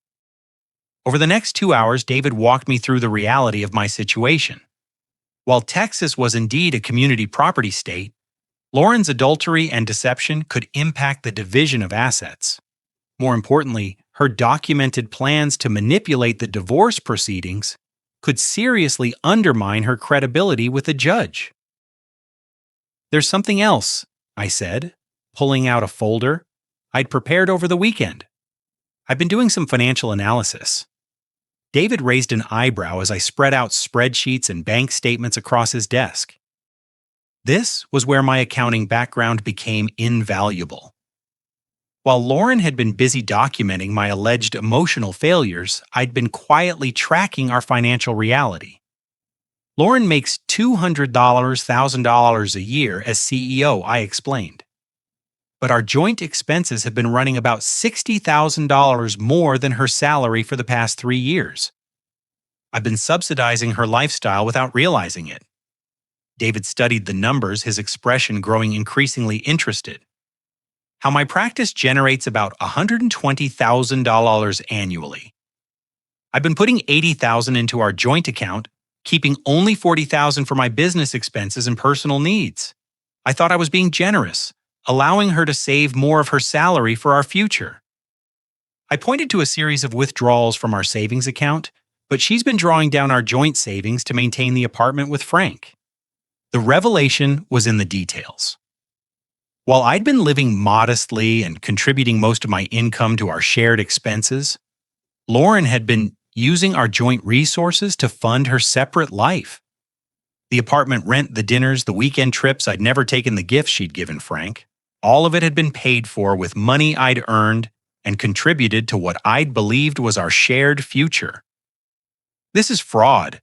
[SPEAKER 1] Over the next 2 hours, David walked me through the reality of my situation. While Texas was indeed a community property state, Lauren's adultery and deception could impact the division of assets. More importantly, her documented plans to manipulate the divorce proceedings could seriously undermine her credibility with a judge. There's something else, I said, pulling out a folder I'd prepared over the weekend. I've been doing some financial analysis. David raised an eyebrow as I spread out spreadsheets and bank statements across his desk. This was where my accounting background became invaluable. While Lauren had been busy documenting my alleged emotional failures, I'd been quietly tracking our financial reality. Lauren makes $200,000 a year as CEO, I explained. But our joint expenses have been running about $60,000 more than her salary for the past 3 years. I've been subsidizing her lifestyle without realizing it. David studied the numbers, his expression growing increasingly interested. How my practice generates about $120,000 annually. I've been putting $80,000 into our joint account, keeping only $40,000 for my business expenses and personal needs. I thought I was being generous, allowing her to save more of her salary for our future. I pointed to a series of withdrawals from our savings account, but she's been drawing down our joint savings to maintain the apartment with Frank. The revelation was in the details. While I'd been living modestly and contributing most of my income to our shared expenses, Lauren had been using our joint resources to fund her separate life. The apartment rent, the dinners, the weekend trips, I'd never taken the gifts she'd given Frank. All of it had been paid for with money I'd earned and contributed to what I'd believed was our shared future. This is fraud,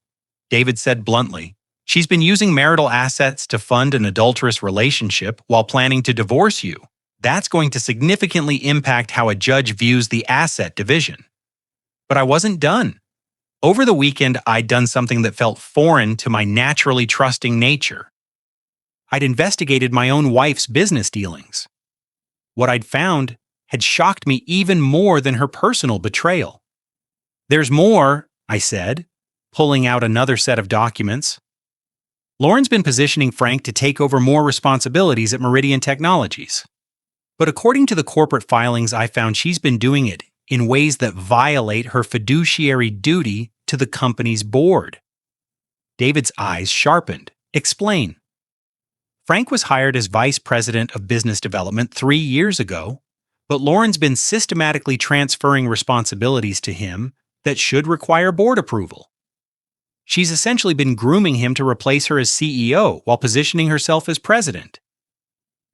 [SPEAKER 1] David said bluntly. She's been using marital assets to fund an adulterous relationship while planning to divorce you. That's going to significantly impact how a judge views the asset division. But I wasn't done. Over the weekend, I'd done something that felt foreign to my naturally trusting nature. I'd investigated my own wife's business dealings. What I'd found had shocked me even more than her personal betrayal. There's more, I said, pulling out another set of documents. Lauren's been positioning Frank to take over more responsibilities at Meridian Technologies. But according to the corporate filings, I found she's been doing it in ways that violate her fiduciary duty to the company's board. David's eyes sharpened. Explain. Frank was hired as vice president of business development 3 years ago, but Lauren's been systematically transferring responsibilities to him that should require board approval. She's essentially been grooming him to replace her as CEO while positioning herself as president.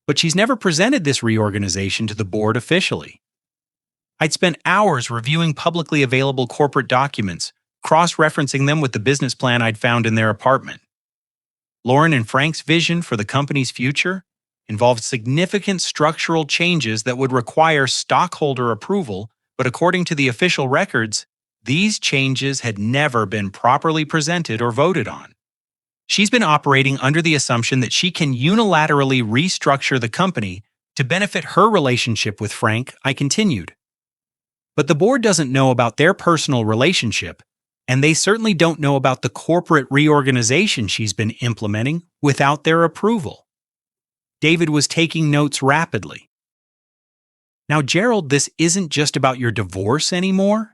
[SPEAKER 1] But she's never presented this reorganization to the board officially. I'd spent hours reviewing publicly available corporate documents, cross-referencing them with the business plan I'd found in their apartment. Lauren and Frank's vision for the company's future involved significant structural changes that would require stockholder approval, but according to the official records, these changes had never been properly presented or voted on. She's been operating under the assumption that she can unilaterally restructure the company to benefit her relationship with Frank, I continued. But the board doesn't know about their personal relationship, and they certainly don't know about the corporate reorganization she's been implementing without their approval. David was taking notes rapidly. Now, Gerald, this isn't just about your divorce anymore.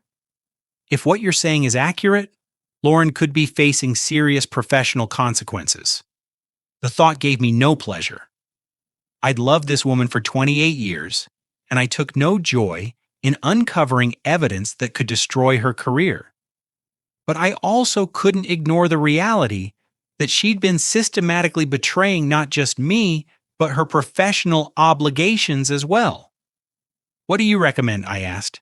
[SPEAKER 1] If what you're saying is accurate, Lauren could be facing serious professional consequences. The thought gave me no pleasure. I'd loved this woman for 28 years, and I took no joy in uncovering evidence that could destroy her career. But I also couldn't ignore the reality that she'd been systematically betraying not just me, but her professional obligations as well. "What do you recommend?" I asked.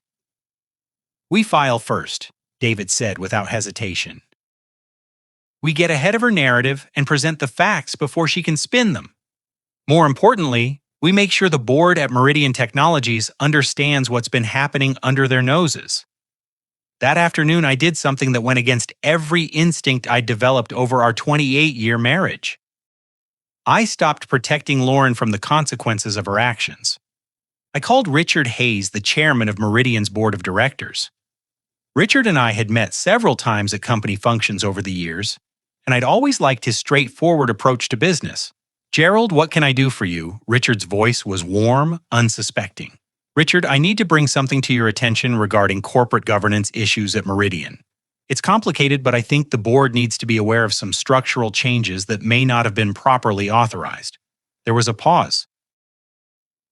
[SPEAKER 1] "We file first," David said without hesitation. "We get ahead of her narrative and present the facts before she can spin them. More importantly, we make sure the board at Meridian Technologies understands what's been happening under their noses." That afternoon, I did something that went against every instinct I'd developed over our 28-year marriage. I stopped protecting Lauren from the consequences of her actions. I called Richard Hayes, the chairman of Meridian's board of directors. Richard and I had met several times at company functions over the years, and I'd always liked his straightforward approach to business. "Gerald, what can I do for you?" Richard's voice was warm, unsuspecting. "Richard, I need to bring something to your attention regarding corporate governance issues at Meridian. It's complicated, but I think the board needs to be aware of some structural changes that may not have been properly authorized." There was a pause.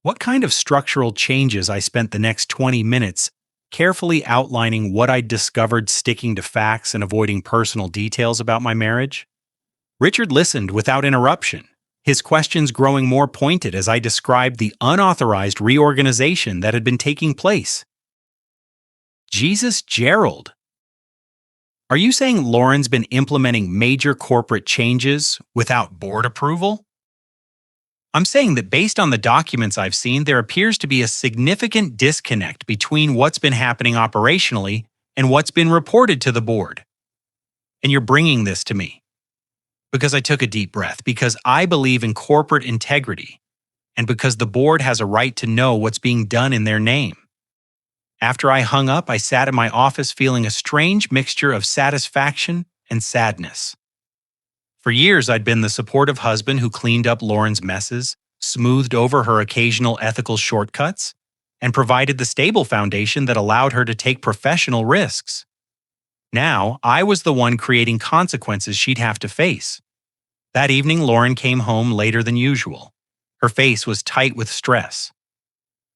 [SPEAKER 1] What kind of structural changes? I spent the next 20 minutes carefully outlining what I'd discovered, sticking to facts and avoiding personal details about my marriage. Richard listened without interruption, his questions growing more pointed as I described the unauthorized reorganization that had been taking place. "Jesus, Gerald. Are you saying Lauren's been implementing major corporate changes without board approval?" "I'm saying that based on the documents I've seen, there appears to be a significant disconnect between what's been happening operationally and what's been reported to the board. And you're bringing this to me." Because I took a deep breath, because I believe in corporate integrity, and because the board has a right to know what's being done in their name. After I hung up, I sat in my office feeling a strange mixture of satisfaction and sadness. For years, I'd been the supportive husband who cleaned up Lauren's messes, smoothed over her occasional ethical shortcuts, and provided the stable foundation that allowed her to take professional risks. Now, I was the one creating consequences she'd have to face. That evening, Lauren came home later than usual. Her face was tight with stress.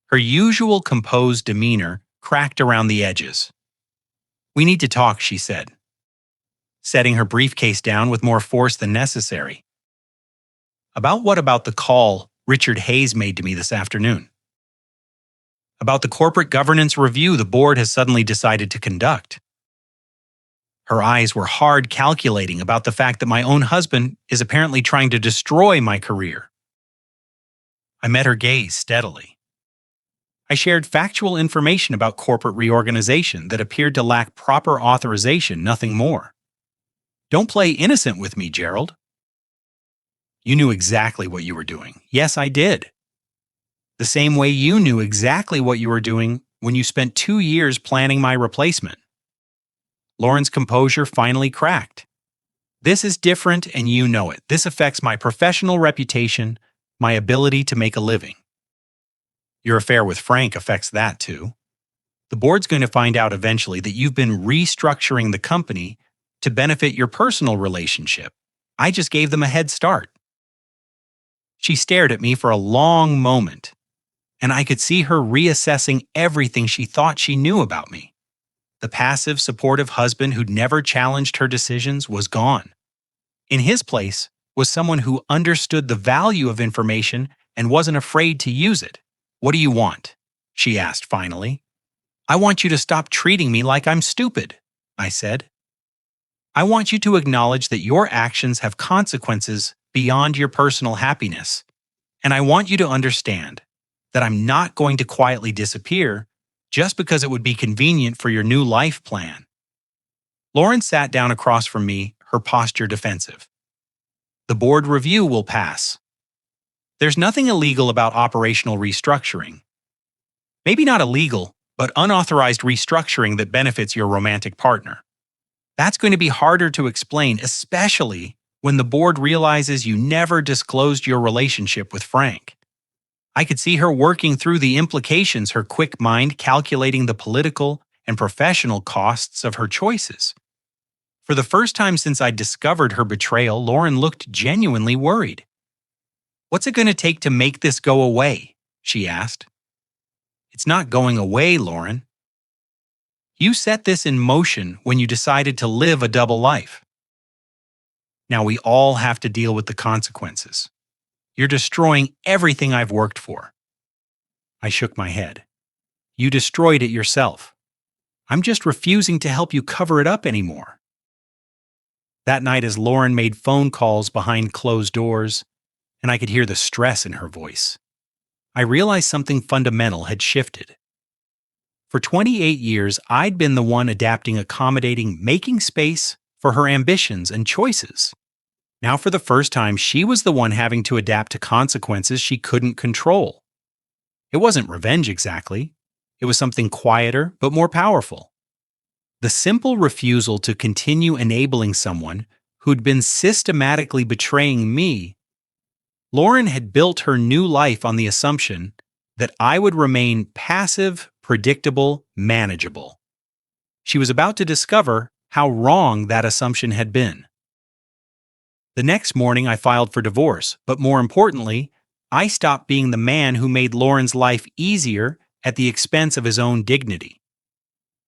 [SPEAKER 1] Her usual composed demeanor cracked around the edges. "We need to talk," she said, setting her briefcase down with more force than necessary. "About what? About the call Richard Hayes made to me this afternoon. About the corporate governance review the board has suddenly decided to conduct." Her eyes were hard, calculating about the fact that my own husband is apparently trying to destroy my career. I met her gaze steadily. I shared factual information about corporate reorganization that appeared to lack proper authorization, nothing more. "Don't play innocent with me, Gerald. You knew exactly what you were doing." "Yes, I did. The same way you knew exactly what you were doing when you spent 2 years planning my replacement." Lauren's composure finally cracked. "This is different and you know it. This affects my professional reputation, my ability to make a living. Your affair with Frank affects that too. The board's going to find out eventually that you've been restructuring the company to benefit your personal relationship. I just gave them a head start." She stared at me for a long moment, and I could see her reassessing everything she thought she knew about me. The passive, supportive husband who'd never challenged her decisions was gone. In his place was someone who understood the value of information and wasn't afraid to use it. "What do you want?" she asked finally. "I want you to stop treating me like I'm stupid," I said. "I want you to acknowledge that your actions have consequences beyond your personal happiness. And I want you to understand that I'm not going to quietly disappear just because it would be convenient for your new life plan." Lauren sat down across from me, her posture defensive. "The board review will pass. There's nothing illegal about operational restructuring. Maybe not illegal, but unauthorized restructuring that benefits your romantic partner. That's going to be harder to explain, especially when the board realizes you never disclosed your relationship with Frank." I could see her working through the implications, her quick mind calculating the political and professional costs of her choices. For the first time since I'd discovered her betrayal, Lauren looked genuinely worried. "What's it going to take to make this go away?" she asked. "It It's not going away, Lauren. You set this in motion when you decided to live a double life. Now we all have to deal with the consequences. You're destroying everything I've worked for." I shook my head. "You destroyed it yourself. I'm just refusing to help you cover it up anymore." That night, as Lauren made phone calls behind closed doors, and I could hear the stress in her voice, I realized something fundamental had shifted. For 28 years, I'd been the one adapting, accommodating, making space for her ambitions and choices. Now, for the first time, she was the one having to adapt to consequences she couldn't control. It wasn't revenge exactly. It was something quieter but more powerful. The simple refusal to continue enabling someone who'd been systematically betraying me. Lauren had built her new life on the assumption that I would remain passive, predictable, manageable. She was about to discover how wrong that assumption had been. The next morning, I filed for divorce, but more importantly, I stopped being the man who made Lauren's life easier at the expense of his own dignity.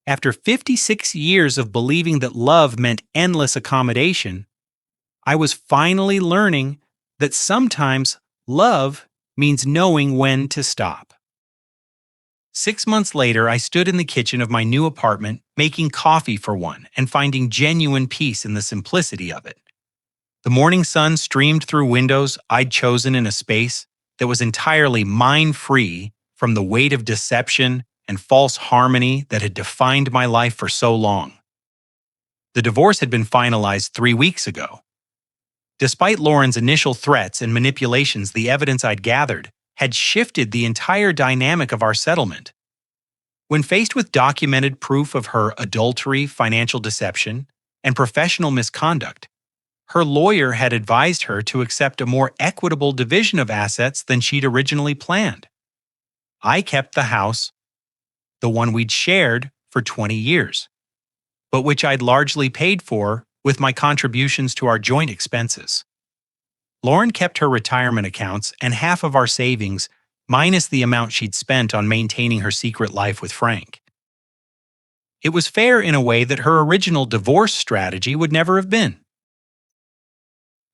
[SPEAKER 1] After 56 years of believing that love meant endless accommodation, I was finally learning that sometimes love means knowing when to stop. 6 months later, I stood in the kitchen of my new apartment, making coffee for one and finding genuine peace in the simplicity of it. The morning sun streamed through windows I'd chosen in a space that was entirely mine-free from the weight of deception and false harmony that had defined my life for so long. The divorce had been finalized 3 weeks ago. Despite Lauren's initial threats and manipulations, the evidence I'd gathered had shifted the entire dynamic of our settlement. When faced with documented proof of her adultery, financial deception, and professional misconduct, her lawyer had advised her to accept a more equitable division of assets than she'd originally planned. I kept the house, the one we'd shared for 20 years, but which I'd largely paid for with my contributions to our joint expenses. Lauren kept her retirement accounts and half of our savings, minus the amount she'd spent on maintaining her secret life with Frank. It was fair in a way that her original divorce strategy would never have been.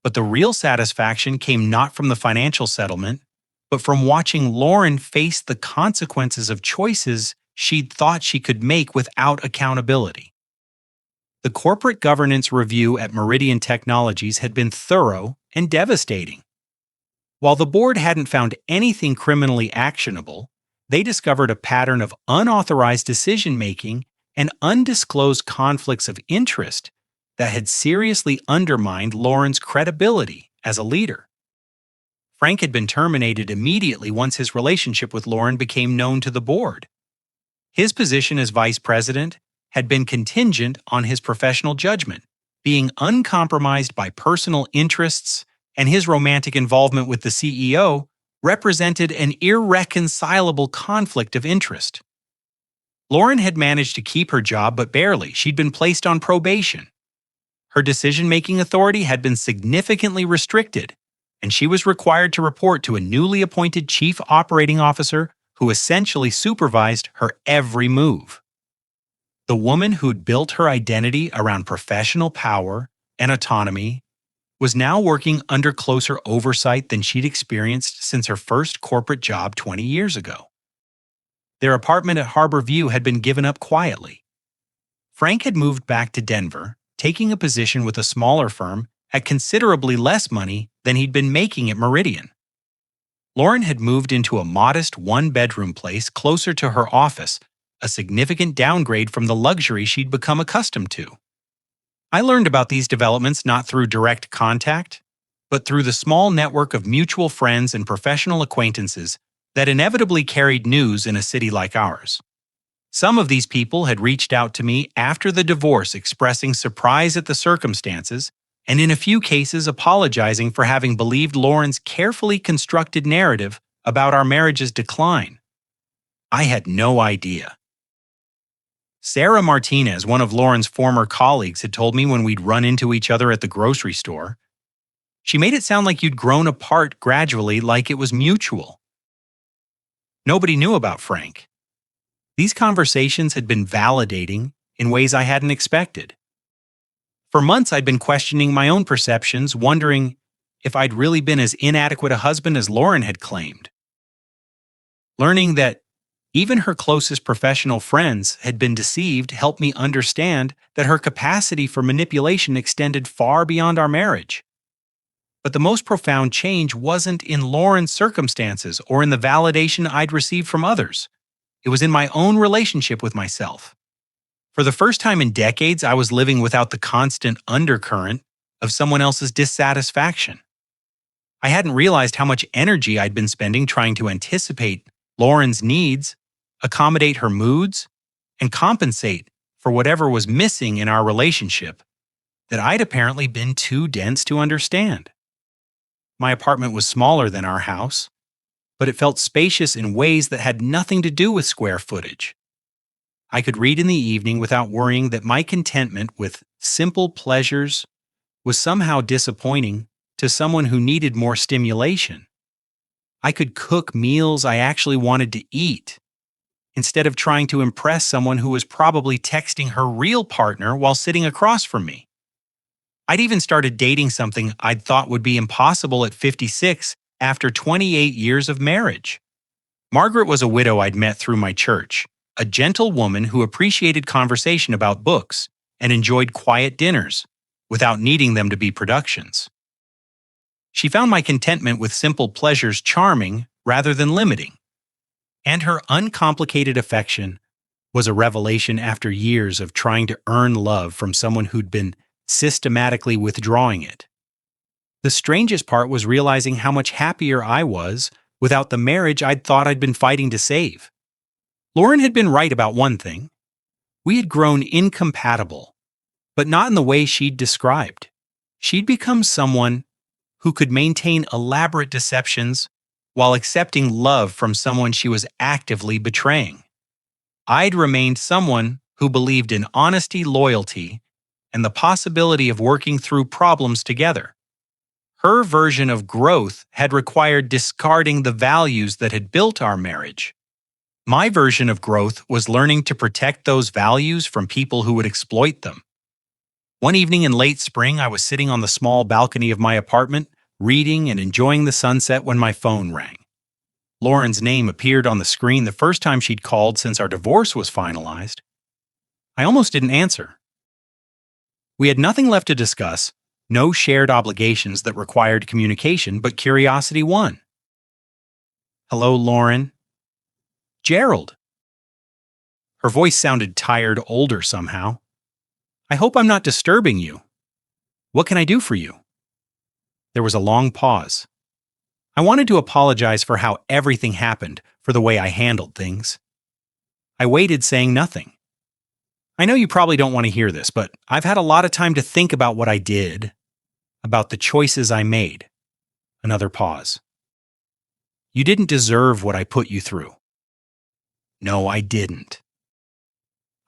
[SPEAKER 1] But the real satisfaction came not from the financial settlement, but from watching Lauren face the consequences of choices she'd thought she could make without accountability. The corporate governance review at Meridian Technologies had been thorough and devastating. While the board hadn't found anything criminally actionable, they discovered a pattern of unauthorized decision-making and undisclosed conflicts of interest that had seriously undermined Lauren's credibility as a leader. Frank had been terminated immediately once his relationship with Lauren became known to the board. His position as vice president had been contingent on his professional judgment, being uncompromised by personal interests, and his romantic involvement with the CEO represented an irreconcilable conflict of interest. Lauren had managed to keep her job, but barely. She'd been placed on probation. Her decision-making authority had been significantly restricted, and she was required to report to a newly appointed chief operating officer who essentially supervised her every move. The woman who'd built her identity around professional power and autonomy was now working under closer oversight than she'd experienced since her first corporate job 20 years ago. Their apartment at Harbor View had been given up quietly. Frank had moved back to Denver, taking a position with a smaller firm at considerably less money than he'd been making at Meridian. Lauren had moved into a modest one-bedroom place closer to her office, a significant downgrade from the luxury she'd become accustomed to. I learned about these developments not through direct contact, but through the small network of mutual friends and professional acquaintances that inevitably carried news in a city like ours. Some of these people had reached out to me after the divorce, expressing surprise at the circumstances, and in a few cases apologizing for having believed Lauren's carefully constructed narrative about our marriage's decline. I had no idea. Sarah Martinez, one of Lauren's former colleagues, had told me when we'd run into each other at the grocery store. She made it sound like you'd grown apart gradually, like it was mutual. Nobody knew about Frank, These conversations had been validating in ways I hadn't expected. For months, I'd been questioning my own perceptions, wondering if I'd really been as inadequate a husband as Lauren had claimed. Learning that even her closest professional friends had been deceived helped me understand that her capacity for manipulation extended far beyond our marriage. But the most profound change wasn't in Lauren's circumstances or in the validation I'd received from others. It was in my own relationship with myself. For the first time in decades, I was living without the constant undercurrent of someone else's dissatisfaction. I hadn't realized how much energy I'd been spending trying to anticipate Lauren's needs, accommodate her moods, and compensate for whatever was missing in our relationship that I'd apparently been too dense to understand. My apartment was smaller than our house, but it felt spacious in ways that had nothing to do with square footage. I could read in the evening without worrying that my contentment with simple pleasures was somehow disappointing to someone who needed more stimulation. I could cook meals I actually wanted to eat, instead of trying to impress someone who was probably texting her real partner while sitting across from me. I'd even started dating something I'd thought would be impossible at 56 after 28 years of marriage. Margaret was a widow I'd met through my church, a gentle woman who appreciated conversation about books and enjoyed quiet dinners without needing them to be productions. She found my contentment with simple pleasures charming rather than limiting, and her uncomplicated affection was a revelation after years of trying to earn love from someone who'd been systematically withdrawing it. The strangest part was realizing how much happier I was without the marriage I'd thought I'd been fighting to save. Lauren had been right about one thing. We had grown incompatible, but not in the way she'd described. She'd become someone who could maintain elaborate deceptions while accepting love from someone she was actively betraying. I'd remained someone who believed in honesty, loyalty, and the possibility of working through problems together. Her version of growth had required discarding the values that had built our marriage. My version of growth was learning to protect those values from people who would exploit them. One evening in late spring, I was sitting on the small balcony of my apartment, reading and enjoying the sunset when my phone rang. Lauren's name appeared on the screen the first time she'd called since our divorce was finalized. I almost didn't answer. We had nothing left to discuss, no shared obligations that required communication, but curiosity won. "Hello, Lauren." "Gerald." Her voice sounded tired, older somehow. "I hope I'm not disturbing you. What can I do for you?" There was a long pause. I wanted to apologize for how everything happened, for the way I handled things. I waited, saying nothing. "I know you probably don't want to hear this, but I've had a lot of time to think about what I did, about the choices I made." Another pause. "You didn't deserve what I put you through." "No, I didn't."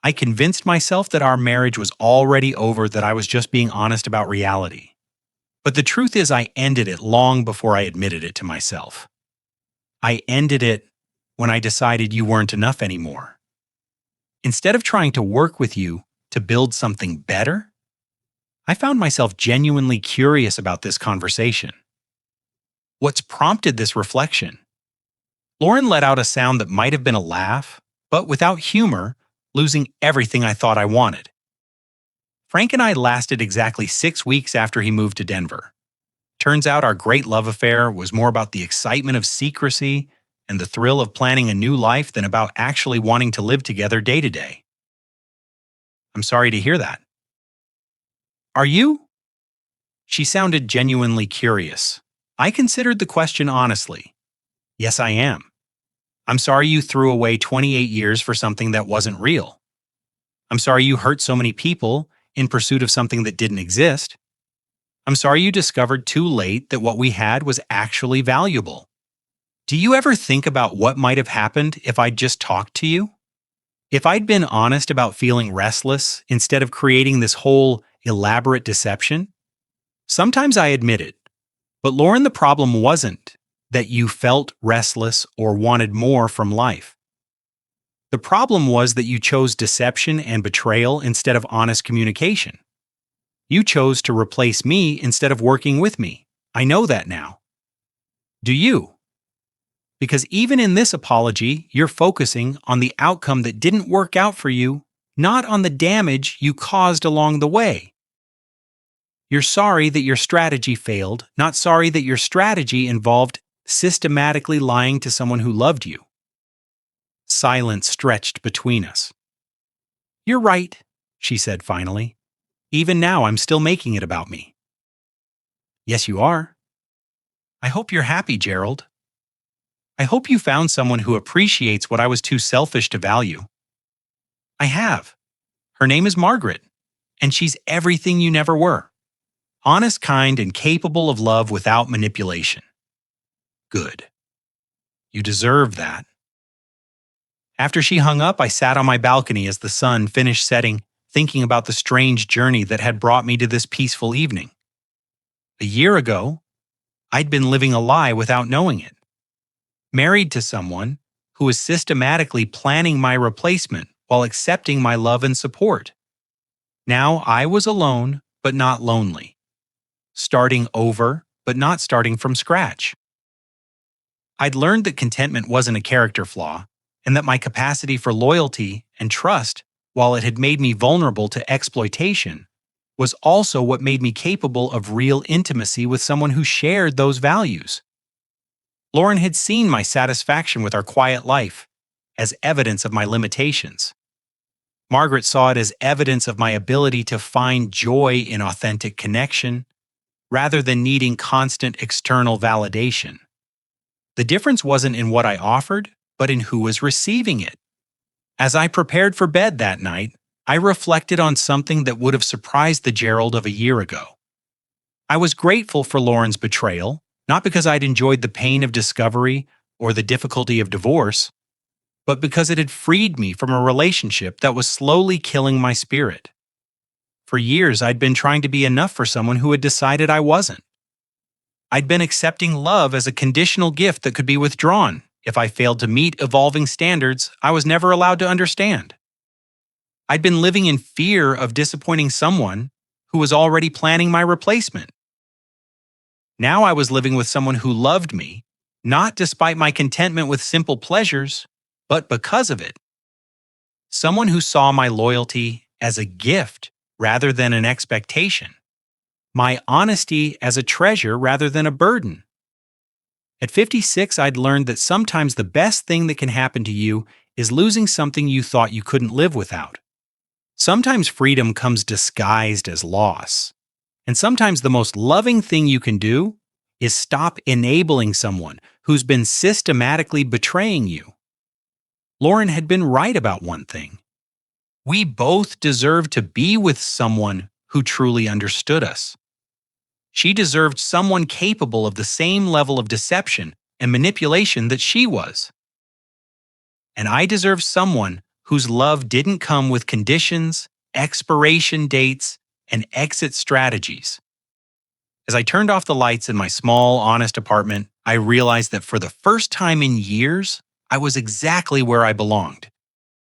[SPEAKER 1] I convinced myself that our marriage was already over, that I was just being honest about reality. But the truth is, I ended it long before I admitted it to myself. I ended it when I decided you weren't enough anymore. Instead of trying to work with you to build something better, I found myself genuinely curious about this conversation. What's prompted this reflection? Lauren let out a sound that might have been a laugh, but without humor, losing everything I thought I wanted. Frank and I lasted exactly 6 weeks after he moved to Denver. Turns out our great love affair was more about the excitement of secrecy and the thrill of planning a new life than about actually wanting to live together day to day. "I'm sorry to hear that." "Are you?" She sounded genuinely curious. I considered the question honestly. "Yes, I am. I'm sorry you threw away 28 years for something that wasn't real. I'm sorry you hurt so many people in pursuit of something that didn't exist. I'm sorry you discovered too late that what we had was actually valuable. Do you ever think about what might have happened if I'd just talked to you? If I'd been honest about feeling restless instead of creating this whole elaborate deception?" Sometimes I admit it, but Lauren, the problem wasn't that you felt restless or wanted more from life. The problem was that you chose deception and betrayal instead of honest communication. You chose to replace me instead of working with me. I know that now. Do you? Because even in this apology, you're focusing on the outcome that didn't work out for you, not on the damage you caused along the way. You're sorry that your strategy failed, not sorry that your strategy involved systematically lying to someone who loved you. Silence stretched between us. You're right, she said finally. Even now, I'm still making it about me. Yes, you are. I hope you're happy, Gerald. I hope you found someone who appreciates what I was too selfish to value. I have. Her name is Margaret, and she's everything you never were. Honest, kind, and capable of love without manipulation. Good. You deserve that. After she hung up, I sat on my balcony as the sun finished setting, thinking about the strange journey that had brought me to this peaceful evening. A year ago, I'd been living a lie without knowing it. Married to someone who was systematically planning my replacement while accepting my love and support. Now I was alone, but not lonely. Starting over, but not starting from scratch. I'd learned that contentment wasn't a character flaw, and that my capacity for loyalty and trust, while it had made me vulnerable to exploitation, was also what made me capable of real intimacy with someone who shared those values. Lauren had seen my satisfaction with our quiet life as evidence of my limitations. Margaret saw it as evidence of my ability to find joy in authentic connection, rather than needing constant external validation. The difference wasn't in what I offered, but in who was receiving it. As I prepared for bed that night, I reflected on something that would have surprised the Gerald of a year ago. I was grateful for Lauren's betrayal, not because I'd enjoyed the pain of discovery or the difficulty of divorce, but because it had freed me from a relationship that was slowly killing my spirit. For years, I'd been trying to be enough for someone who had decided I wasn't. I'd been accepting love as a conditional gift that could be withdrawn if I failed to meet evolving standards I was never allowed to understand. I'd been living in fear of disappointing someone who was already planning my replacement. Now I was living with someone who loved me, not despite my contentment with simple pleasures, but because of it. Someone who saw my loyalty as a gift rather than an expectation. My honesty as a treasure rather than a burden. At 56, I'd learned that sometimes the best thing that can happen to you is losing something you thought you couldn't live without. Sometimes freedom comes disguised as loss. And sometimes the most loving thing you can do is stop enabling someone who's been systematically betraying you. Lauren had been right about one thing. We both deserved to be with someone who truly understood us. She deserved someone capable of the same level of deception and manipulation that she was. And I deserved someone whose love didn't come with conditions, expiration dates, and exit strategies. As I turned off the lights in my small, honest apartment, I realized that for the first time in years, I was exactly where I belonged.